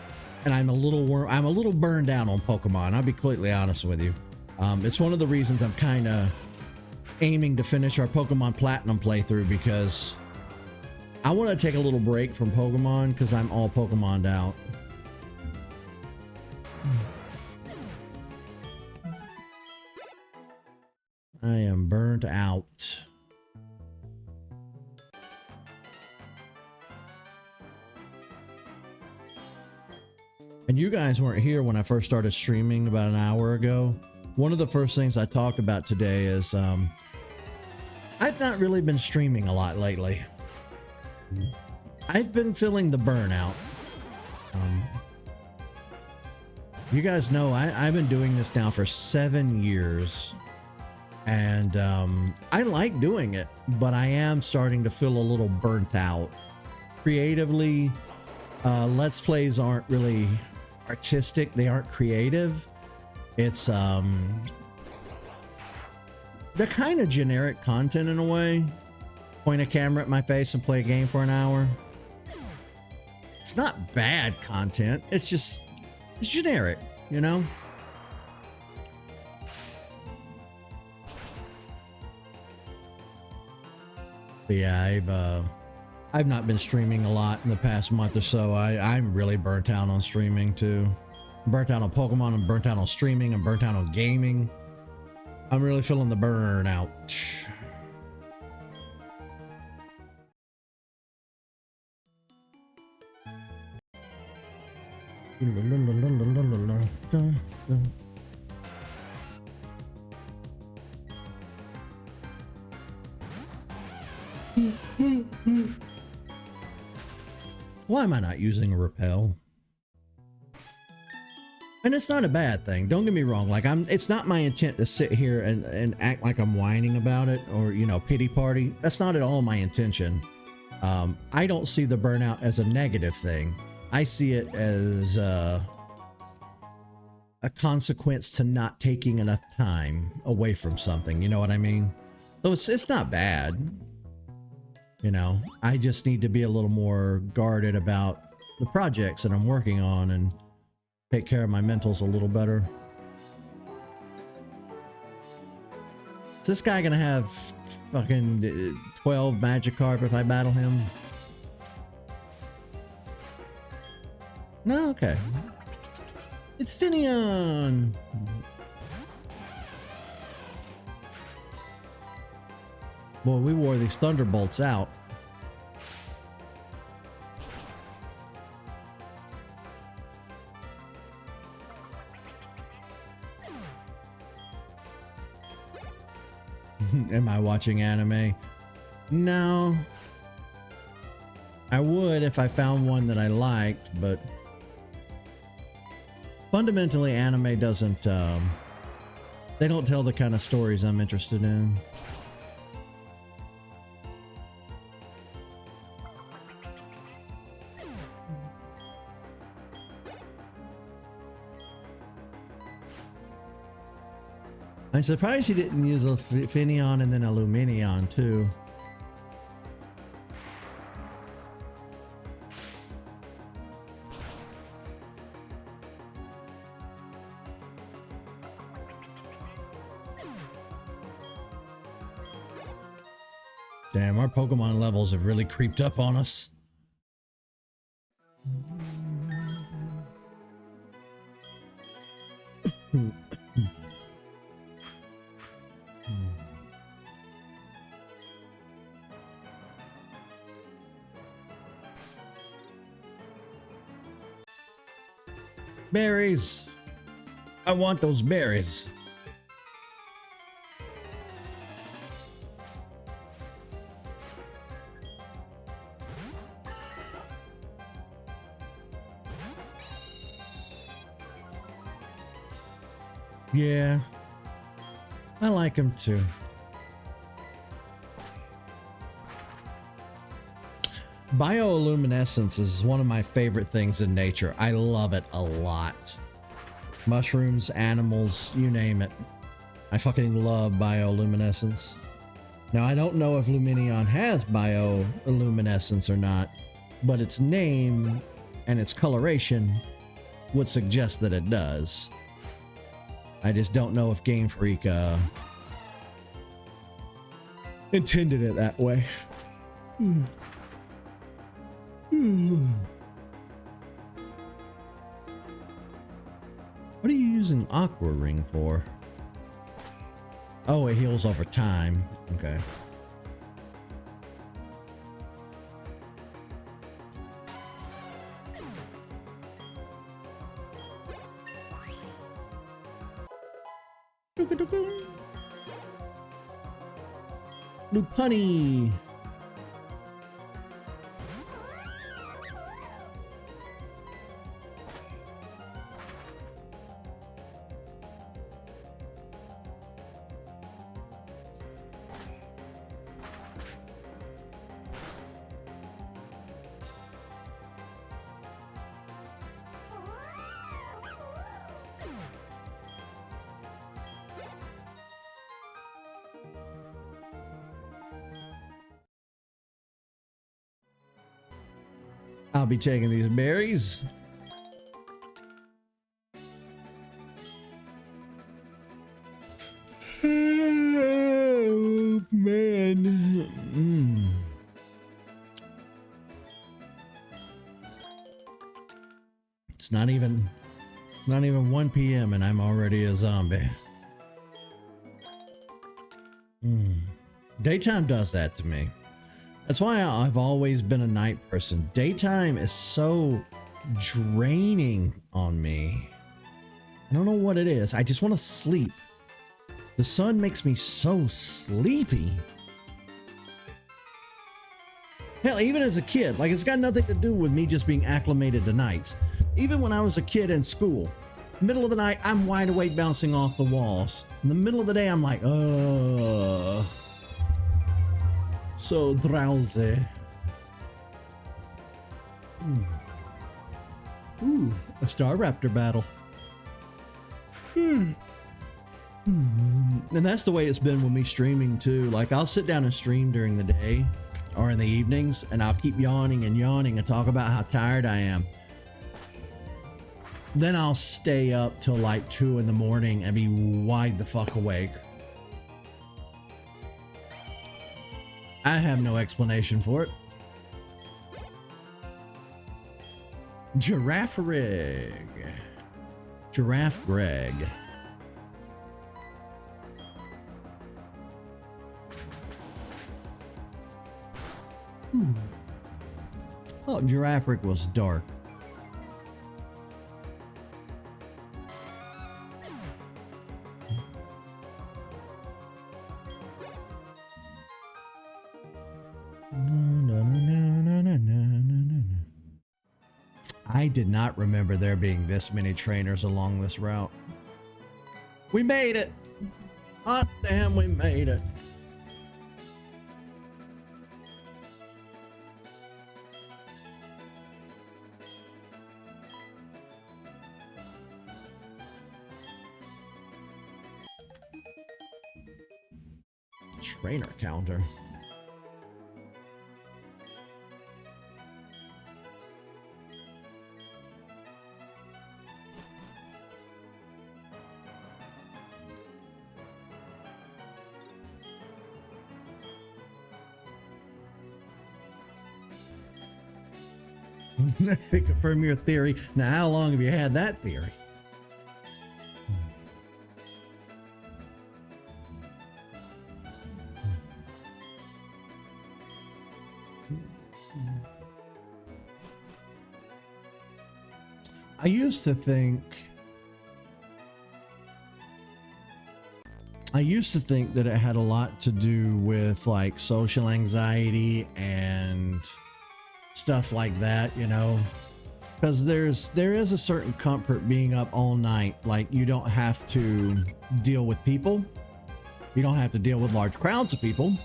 I'm a little burned out on Pokemon. I'll be completely honest with you. It's one of the reasons I'm kind of aiming to finish our Pokemon Platinum playthrough, because I want to take a little break from Pokemon because I'm all Pokemoned out. I am burnt out. And you guys weren't here when I first started streaming about an hour ago. One of the first things I talked about today is I've not really been streaming a lot lately. I've been feeling the burnout. You guys know I've been doing this now for 7 years. And I like doing it, but I am starting to feel a little burnt out. Creatively, Let's Plays aren't really artistic. They aren't creative. It's they're kind of generic content in a way. Point a camera at my face and play a game for an hour. It's not bad content. It's just, it's generic, you know? But yeah, I've not been streaming a lot in the past month or so. I'm really burnt out on streaming too. I'm burnt out on Pokemon. I'm burnt out on streaming. I'm burnt out on gaming. I'm really feeling the burnout. Why am I not using a repel? And it's not a bad thing. Don't get me wrong. Like, it's not my intent to sit here and act like I'm whining about it or, you know, pity party. That's not at all my intention. I don't see the burnout as a negative thing. I see it as a consequence to not taking enough time away from something. You know what I mean? So it's not bad. You know, I just need to be a little more guarded about the projects that I'm working on and take care of my mentals a little better. Is this guy gonna have fucking 12 Magikarp if I battle him? No? Okay. It's Finneon! Boy, we wore these Thunderbolts out. Am I watching anime? No. I would if I found one that I liked, but fundamentally anime doesn't, they don't tell the kind of stories I'm interested in. I'm surprised he didn't use a Finneon and then a Luminion too. Damn, our Pokemon levels have really creeped up on us. Berries. I want those berries. Yeah, I like them too. Bioluminescence is one of my favorite things in nature. I love it a lot. Mushrooms, animals, you name it. I fucking love bioluminescence. Now, I don't know if Luminion has bioluminescence or not, but its name and its coloration would suggest that it does. I just don't know if Game Freak intended it that way. What are you using Aqua Ring for? Oh, it heals over time. Okay. Lopunny. I'll be taking these berries. Oh, man. It's not even 1 p.m. and I'm already a zombie. Daytime does that to me. That's why I've always been a night person. Daytime is so draining on me. I don't know what it is. I just want to sleep. The sun makes me so sleepy. Hell, even as a kid, like, it's got nothing to do with me just being acclimated to nights. Even when I was a kid in school, middle of the night, I'm wide awake bouncing off the walls. In the middle of the day, I'm like, so drowsy. Ooh, a Star Raptor battle. And that's the way it's been with me streaming too. Like, I'll sit down and stream during the day or in the evenings, and I'll keep yawning and talk about how tired I am. Then I'll stay up till like 2 in the morning and be wide the fuck awake. I have no explanation for it. Giraffe Rig. Giraffe Greg. Oh, Giraffe Rig was dark. I did not remember there being this many trainers along this route. We made it! Hot damn, we made it. Trainer counter. Let's confirm your theory. Now, how long have you had that theory? I used to think that it had a lot to do with like social anxiety and stuff like that, you know, Because there is a certain comfort being up all night. Like, you don't have to deal with people. You don't have to deal with large crowds of people.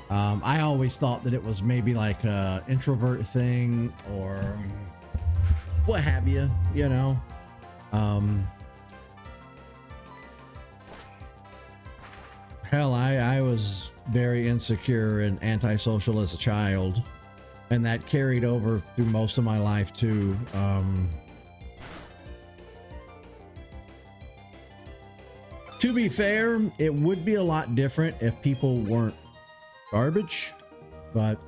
I always thought that it was maybe like a introvert thing or what have you, you know. Hell, I was very insecure and antisocial as a child, and that carried over through most of my life too. To be fair, it would be a lot different if people weren't garbage, but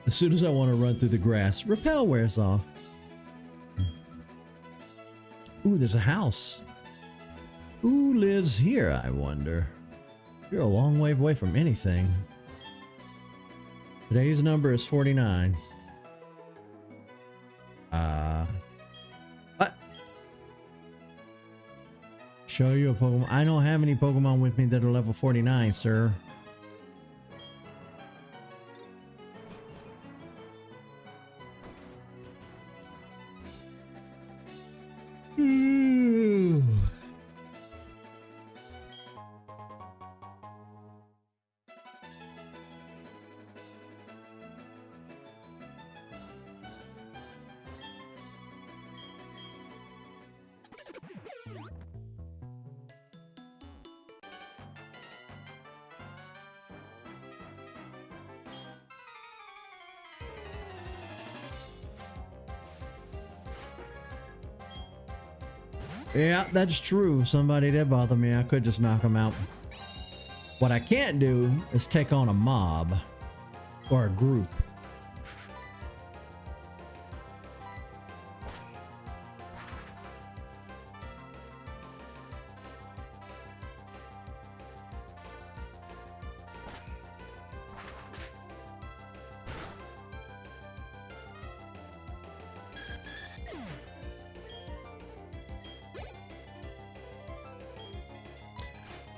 as soon as I want to run through the grass, repel wears off. Ooh, there's a house. Who lives here, I wonder? You're a long way away from anything. Today's number is 49. What? Show you a Pokemon. I don't have any Pokemon with me that are level 49, sir. Yeah, that's true. Somebody did bother me. I could just knock them out. What I can't do is take on a mob or a group.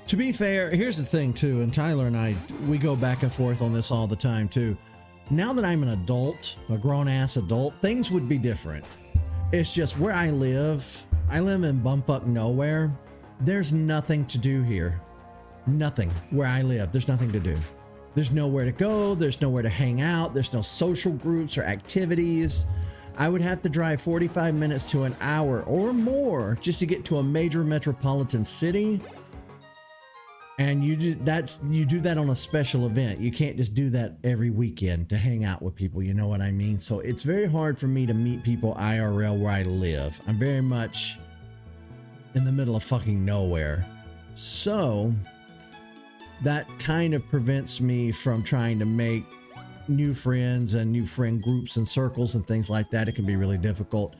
To be fair, here's the thing too, and Tyler and I, we go back and forth on this all the time too. Now that I'm an adult, a grown-ass adult, things would be different. It's just where I live in bumfuck nowhere. There's nothing to do here. Nothing. Where I live, there's nothing to do. There's nowhere to go, there's nowhere to hang out, there's no social groups or activities. I would have to drive 45 minutes to an hour or more just to get to a major metropolitan city. And you do that on a special event. You can't just do that every weekend to hang out with people, you know what I mean? So it's very hard for me to meet people IRL where I live. I'm very much in the middle of fucking nowhere. So that kind of prevents me from trying to make new friends and new friend groups and circles and things like that. It can be really difficult.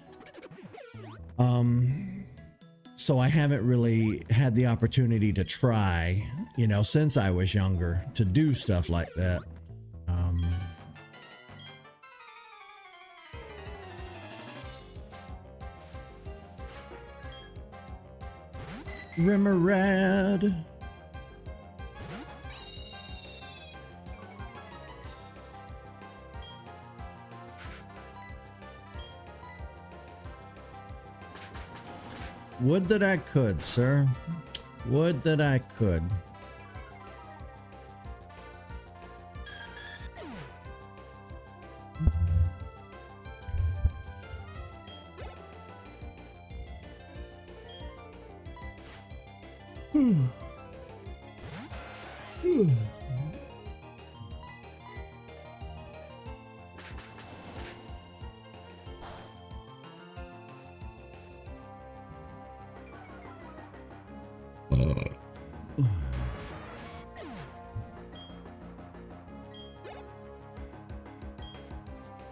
So I haven't really had the opportunity to try, you know, since I was younger to do stuff like that. Remoraid. Would that I could, sir. Would that I could.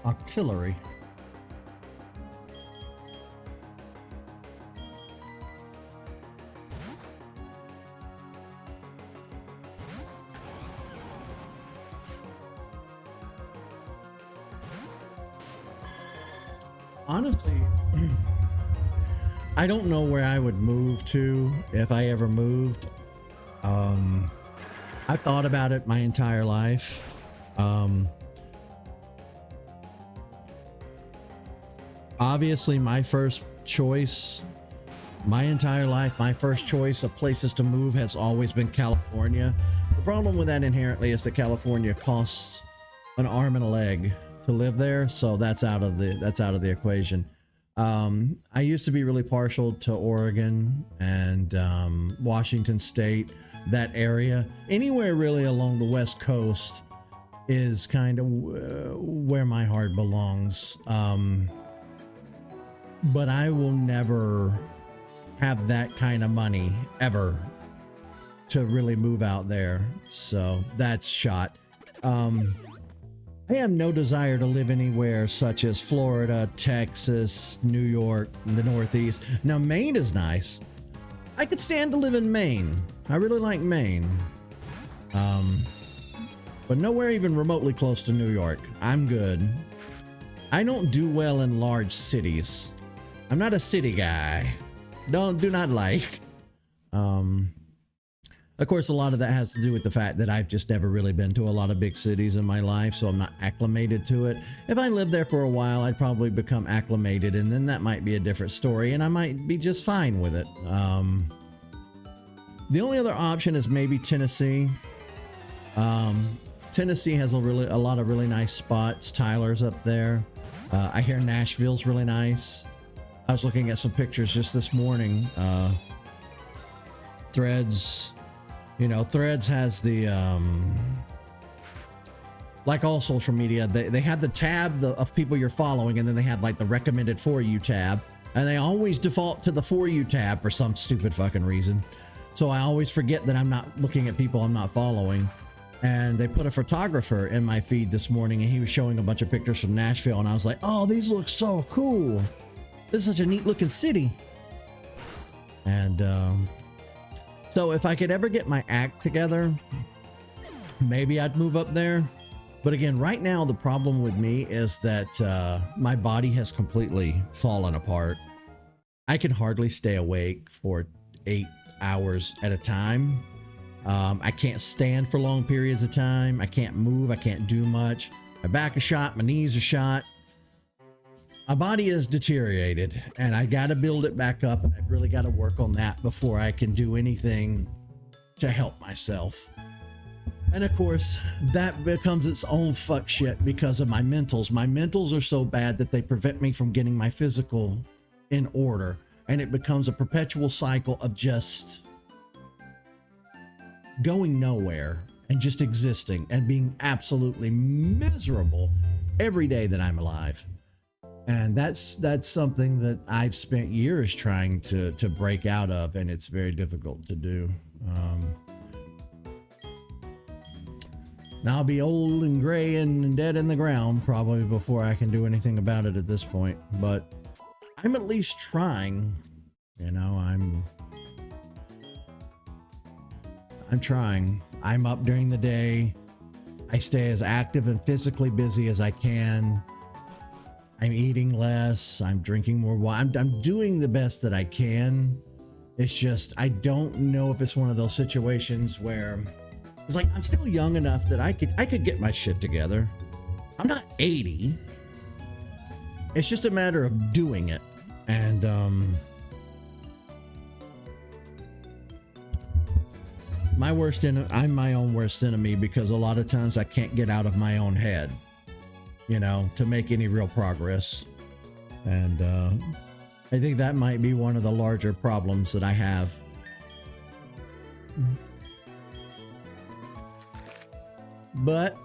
Artillery. Honestly, I don't know where I would move to if I ever moved. I've thought about it my entire life. Obviously, my first choice, my entire life, my first choice of places to move has always been California. The problem with that inherently is that California costs an arm and a leg to live there, so that's out of the equation. I used to be really partial to Oregon and Washington State, that area. Anywhere really along the West Coast is kind of where my heart belongs. But I will never have that kind of money ever to really move out there. So that's shot. I have no desire to live anywhere such as Florida, Texas, New York, the Northeast. Now, Maine is nice. I could stand to live in Maine. I really like Maine. But nowhere even remotely close to New York. I'm good. I don't do well in large cities. I'm not a city guy. Do not like. Of course, a lot of that has to do with the fact that I've just never really been to a lot of big cities in my life, so I'm not acclimated to it. If I lived there for a while, I'd probably become acclimated, and then that might be a different story, and I might be just fine with it. The only other option is maybe Tennessee. Tennessee has a lot of really nice spots. Tyler's up there. I hear Nashville's really nice. I was looking at some pictures just this morning. Threads, Threads has the, like all social media, they have the tab of people you're following, and then they have like the recommended for you tab, and they always default to the for you tab for some stupid fucking reason. So I always forget that I'm not looking at people I'm not following. And they put a photographer in my feed this morning, and he was showing a bunch of pictures from Nashville, and I was like, oh, these look so cool. This is such a neat looking city. And so if I could ever get my act together, maybe I'd move up there. But again, right now, the problem with me is that my body has completely fallen apart. I can hardly stay awake for 8 hours at a time. I can't stand for long periods of time. I can't move. I can't do much. My back is shot. My knees are shot. My body is deteriorated, and I got to build it back up, and I've really got to work on that before I can do anything to help myself. And of course, that becomes its own fuck shit because of my mentals. My mentals are so bad that they prevent me from getting my physical in order, and it becomes a perpetual cycle of just going nowhere and just existing and being absolutely miserable every day that I'm alive. And that's something that I've spent years trying to break out of, and it's very difficult to do. Now I'll be old and gray and dead in the ground probably before I can do anything about it at this point, but I'm at least trying. I'm trying. I'm up during the day. I stay as active and physically busy as I can. I'm eating less. I'm drinking more water. I'm doing the best that I can. It's just, I don't know if it's one of those situations where it's like, I'm still young enough that I could get my shit together. I'm not 80. It's just a matter of doing it. And, I'm my own worst enemy because a lot of times I can't get out of my own head, to make any real progress. And I think that might be one of the larger problems that I have. But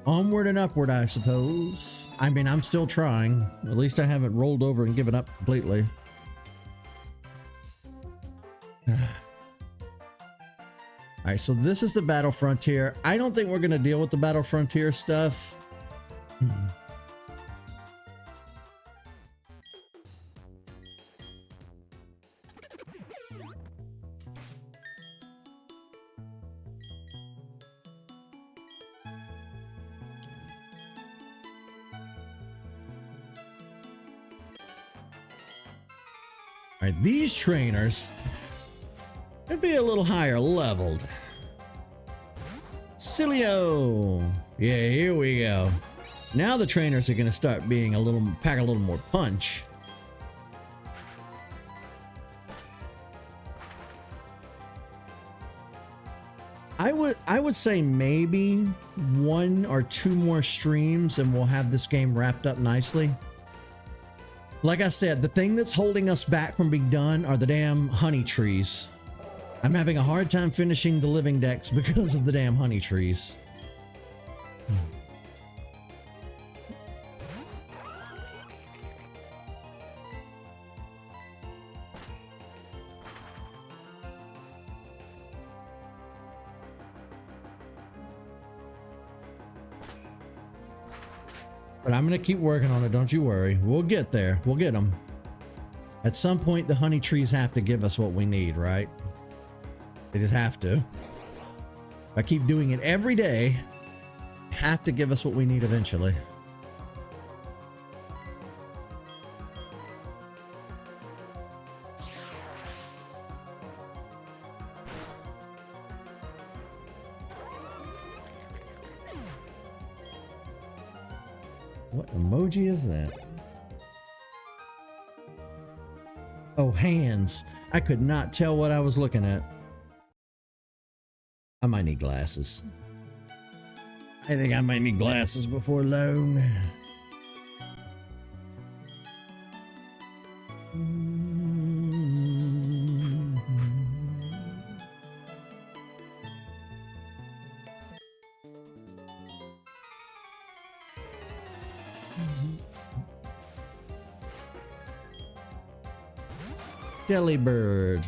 onward and upward, I suppose. I mean, I'm still trying. At least I haven't rolled over and given up completely. All right, so this is the Battle Frontier. I don't think we're going to deal with the Battle Frontier stuff. All right, these trainers, they'd be a little higher leveled. Silio. Yeah, here we go. Now the trainers are going to start being pack a little more punch. I would say maybe 1 or 2 more streams and we'll have this game wrapped up nicely. Like I said, the thing that's holding us back from being done are the damn honey trees. I'm having a hard time finishing the living decks because of the damn honey trees. But I'm going to keep working on it. Don't you worry. We'll get there. We'll get them. At some point, the honey trees have to give us what we need, right? They just have to. If I keep doing it every day, they have to give us what we need eventually. What emoji is that? Oh, hands. I could not tell what I was looking at. I might need glasses. I think I might need glasses before long. Delibird.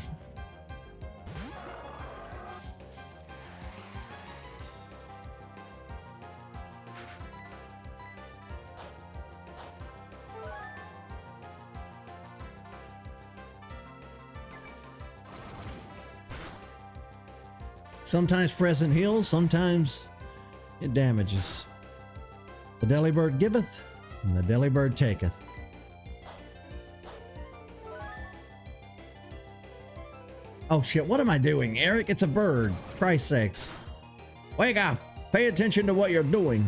Sometimes present heals, sometimes it damages. The Delibird giveth, and the Delibird taketh. Oh shit, what am I doing, Eric? It's a bird. Christ's sakes. Wake up! Pay attention to what you're doing.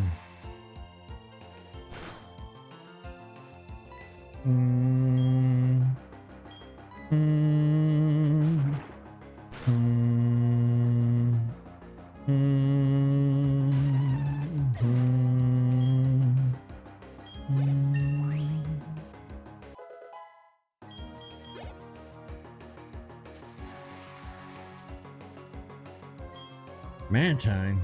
Mantine.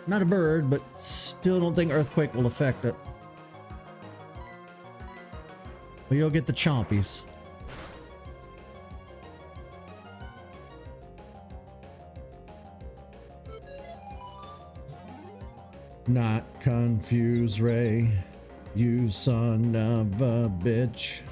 Not a bird, but still don't think earthquake will affect it. But you'll get the chompies. Not confuse Ray, you son of a bitch.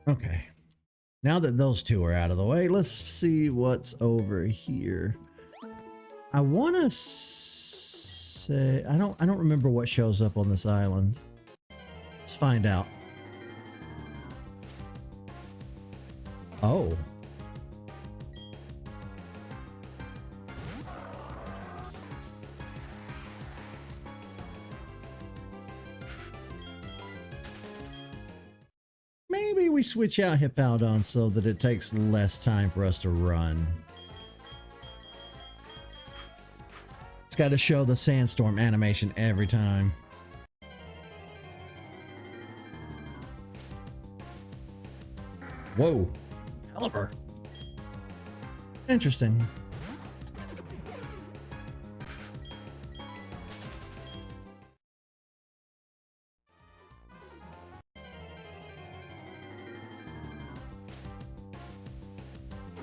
Okay, now that those two are out of the way, let's see what's over here. I want to say I don't remember what shows up on this island. Let's find out. Oh. Maybe we switch out Hippowdon so that it takes less time for us to run. It's got to show the sandstorm animation every time. Whoa. Caliber. Interesting.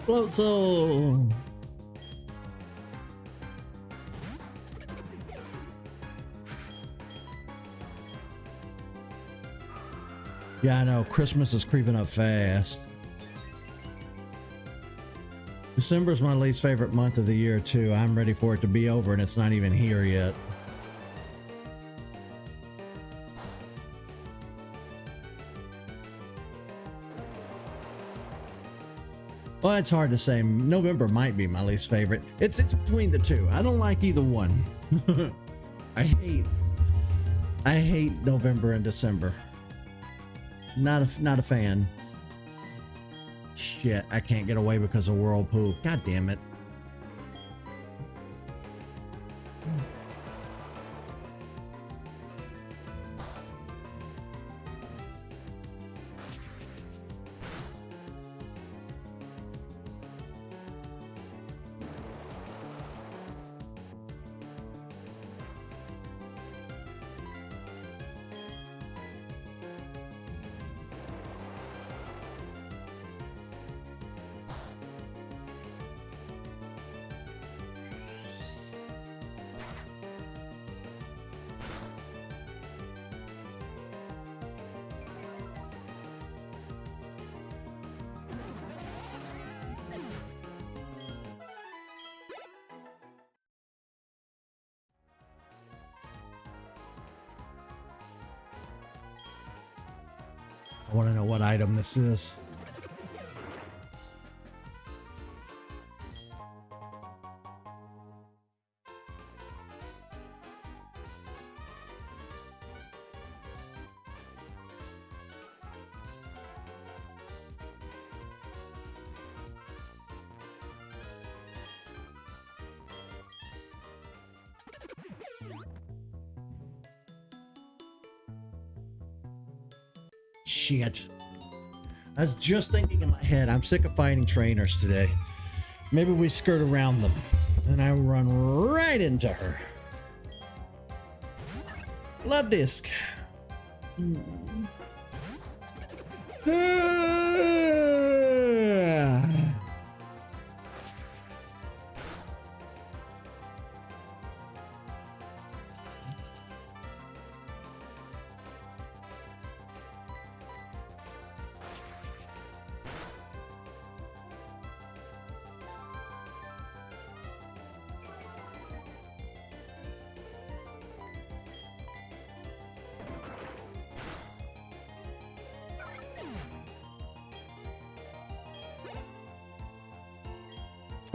Floatzel. Yeah, I know. Christmas is creeping up fast. December is my least favorite month of the year, too. I'm ready for it to be over, and it's not even here yet. Well, it's hard to say. November might be my least favorite. It's between the two. I don't like either one. I hate November and December. Not a fan. Shit, I can't get away because of Whirlpool. God damn it. I want to know what item this is. Shit. I was just thinking in my head, I'm sick of fighting trainers today. Maybe we skirt around them. And I run right into her. Love disc.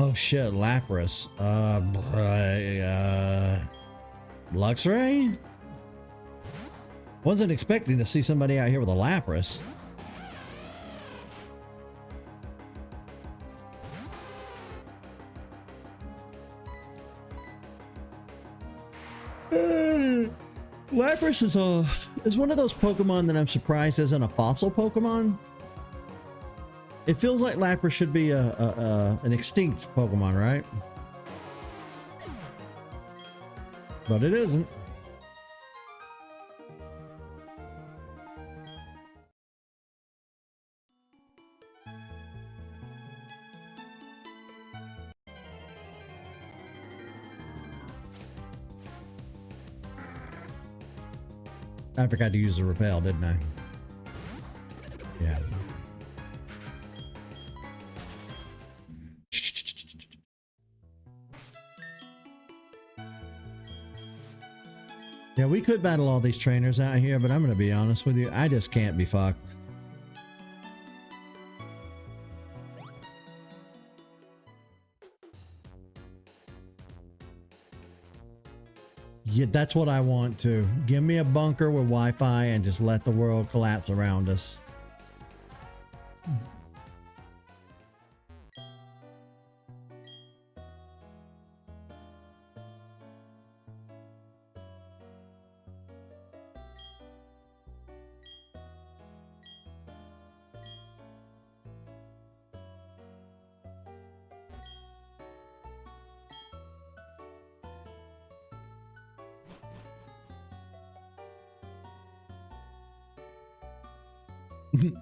Oh shit, Lapras. Luxray? Wasn't expecting to see somebody out here with a Lapras. Lapras is one of those Pokemon that I'm surprised isn't a fossil Pokemon. It feels like Lapras should be an extinct Pokemon, right? But it isn't. I forgot to use the repel, didn't I? Yeah. Yeah, we could battle all these trainers out here, but I'm going to be honest with you. I just can't be fucked. Yeah, that's what I want to. Give me a bunker with Wi-Fi and just let the world collapse around us.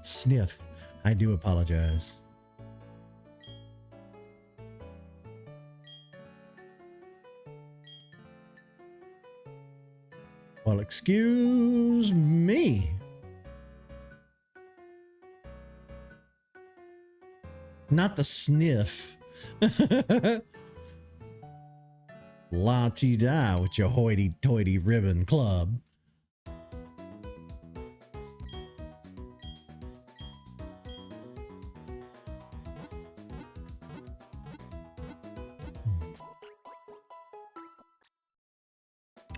Sniff. I do apologize. Well, excuse me. Not the sniff. La-ti-da with your hoity-toity ribbon club.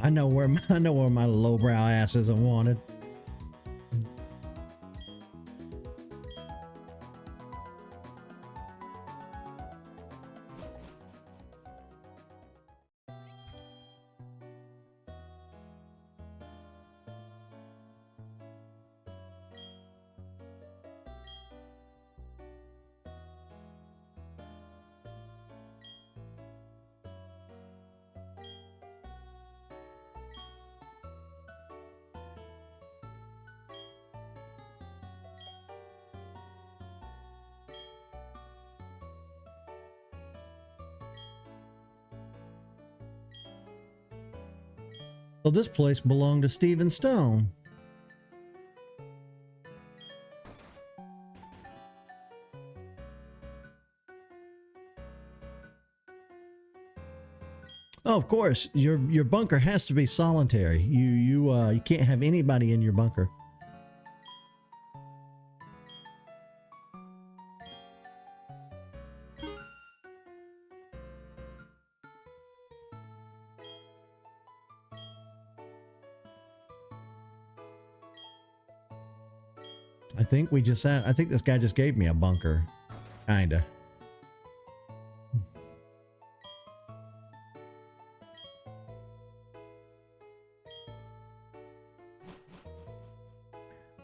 I know where my lowbrow ass isn't wanted. So this place belonged to Stephen Stone. Oh, of course, your bunker has to be solitary. You can't have anybody in your bunker. I think this guy just gave me a bunker. Kinda.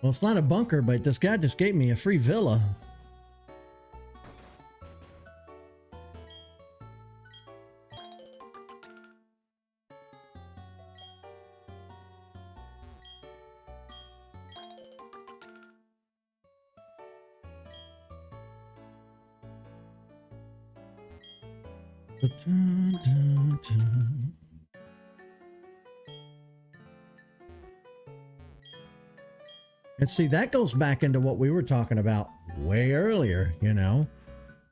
Well, it's not a bunker, but this guy just gave me a free villa. And see, that goes back into what we were talking about way earlier, you know.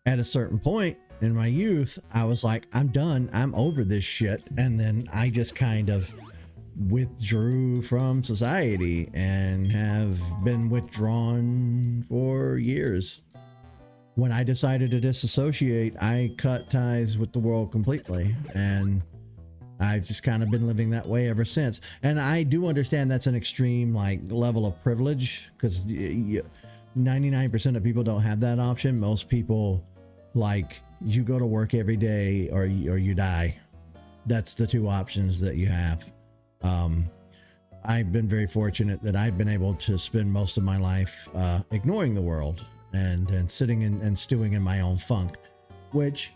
At a certain point in my youth, I was like, I'm done. I'm over this shit. And then I just kind of withdrew from society and have been withdrawn for years. When I decided to disassociate, I cut ties with the world completely. And I've just kind of been living that way ever since. And I do understand that's an extreme like level of privilege, because 99% of people don't have that option. Most people, like, you go to work every day or you die. That's the two options that you have. I've been very fortunate that I've been able to spend most of my life ignoring the world and sitting and stewing in my own funk, which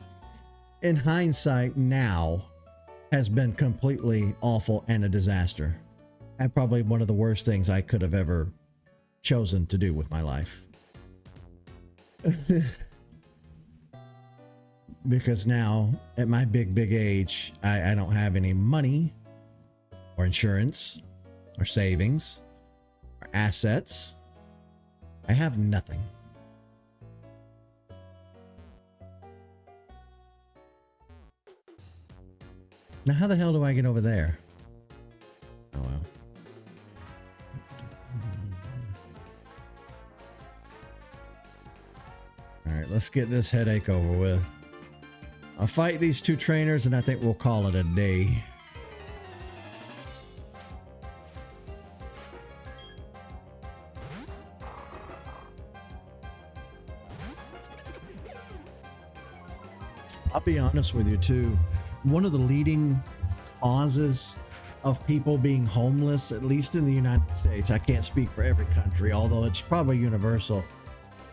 in hindsight now has been completely awful and a disaster, and probably one of the worst things I could have ever chosen to do with my life. Because now at my big age, I don't have any money or insurance or savings or assets. I have nothing. Now, how the hell do I get over there? Oh, well. All right, let's get this headache over with. I'll fight these two trainers and I think we'll call it a day. I'll be honest with you too. One of the leading causes of people being homeless, at least in the United States, I can't speak for every country, although it's probably universal,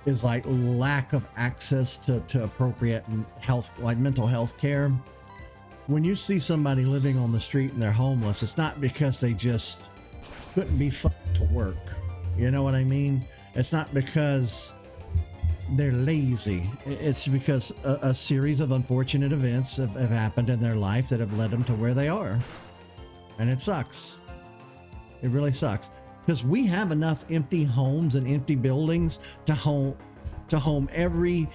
is like lack of access to appropriate health, like mental health care. When you see somebody living on the street and they're homeless, it's not because they just couldn't be fucked to work. You know what I mean? It's not because they're lazy. It's because a series of unfortunate events have happened in their life that have led them to where they are. And it sucks. It really sucks. Because we have enough empty homes and empty buildings to home every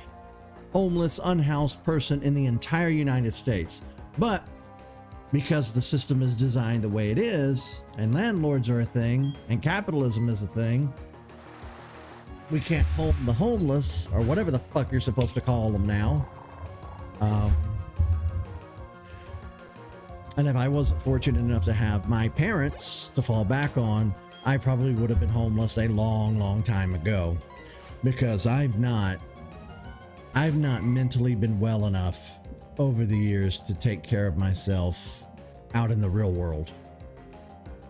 homeless, unhoused person in the entire United States. But because the system is designed the way it is, and landlords are a thing, and capitalism is a thing, we can't home the homeless, or whatever the fuck you're supposed to call them now. And if I wasn't fortunate enough to have my parents to fall back on, I probably would have been homeless a long time ago, because I've not mentally been well enough over the years to take care of myself out in the real world.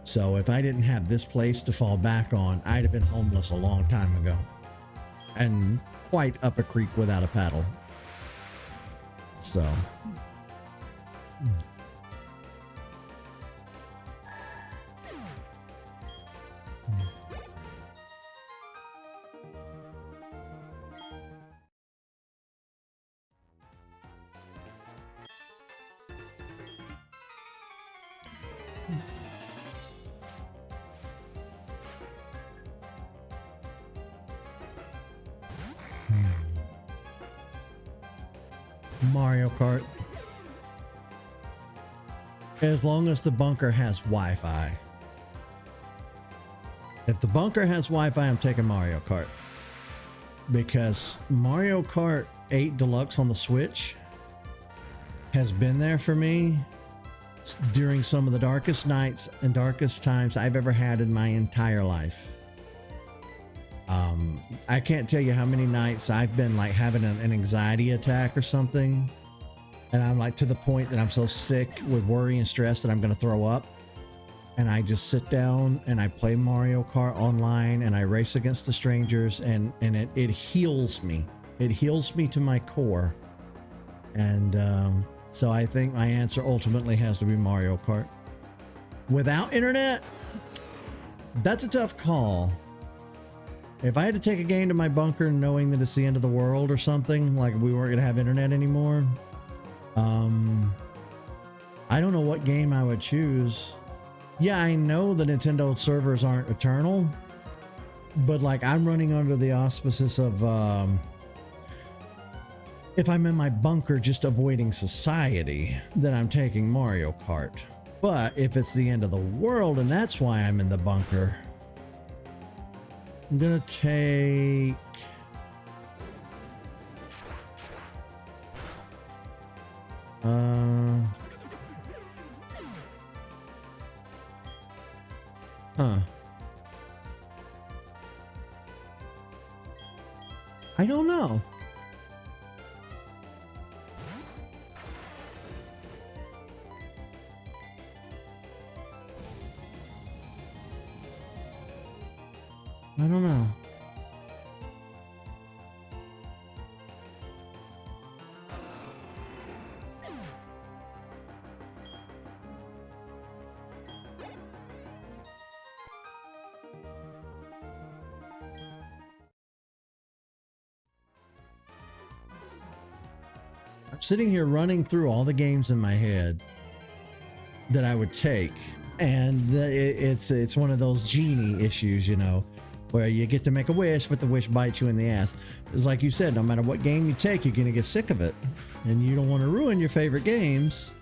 So if I didn't have this place to fall back on, I'd have been homeless a long time ago, and quite up a creek without a paddle. So Mario Kart. As long as the bunker has Wi-Fi. If the bunker has Wi-Fi, I'm taking Mario Kart. Because Mario Kart 8 Deluxe on the Switch has been there for me during some of the darkest nights and darkest times I've ever had in my entire life. I can't tell you how many nights I've been like having an anxiety attack or something, and I'm like to the point that I'm so sick with worry and stress that I'm going to throw up, and I just sit down and I play Mario Kart online and I race against the strangers, and it heals me. It heals me to my core. And so I think my answer ultimately has to be Mario Kart. Without internet, that's a tough call. If I had to take a game to my bunker knowing that it's the end of the world or something, like we weren't gonna have internet anymore, I don't know what game I would choose. Yeah, I know the Nintendo servers aren't eternal, but like I'm running under the auspices of if I'm in my bunker just avoiding society, then I'm taking Mario Kart. But if it's the end of the world and that's why I'm in the bunker, I'm gonna take I don't know. I don't know. I'm sitting here running through all the games in my head that I would take, and it's one of those genie issues, you know, where you get to make a wish, but the wish bites you in the ass. It's like you said, no matter what game you take, you're gonna get sick of it, and you don't want to ruin your favorite games.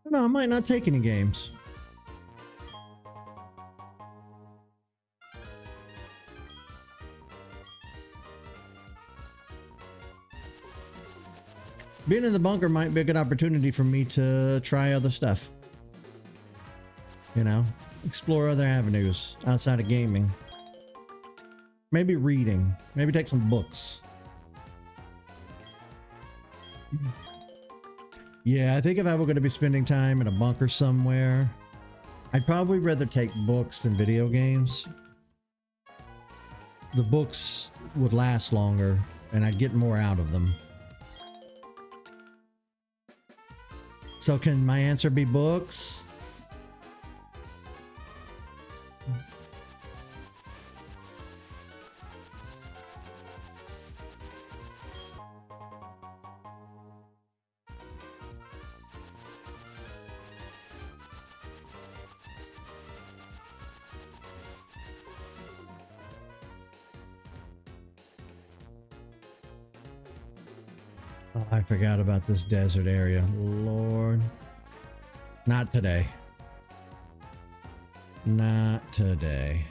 No, I might not take any games. Being in the bunker might be a good opportunity for me to try other stuff. You know, explore other avenues outside of gaming. Maybe reading. Maybe take some books. Yeah, I think if I were going to be spending time in a bunker somewhere, I'd probably rather take books than video games. The books would last longer, and I'd get more out of them. So can my answer be books? Oh, I forgot about this desert area. Lord. Not today. Not today.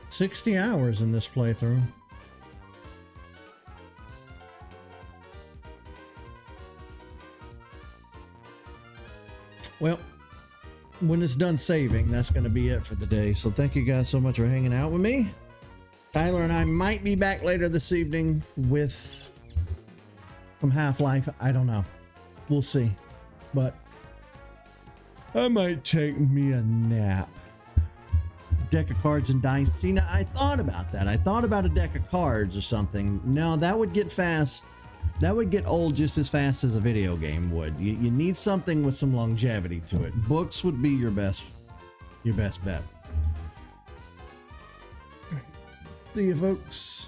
$60 hours in this playthrough. Well, when it's done saving, that's going to be it for the day. So thank you guys so much for hanging out with me. Tyler and I might be back later this evening with some Half-Life. I don't know. We'll see. But I might take me a nap. Deck of cards and dice. See, now I thought about that. I thought about a deck of cards or something. No, that would get fast. That would get old just as fast as a video game would. You need something with some longevity to it. Books would be your best bet. See you, folks.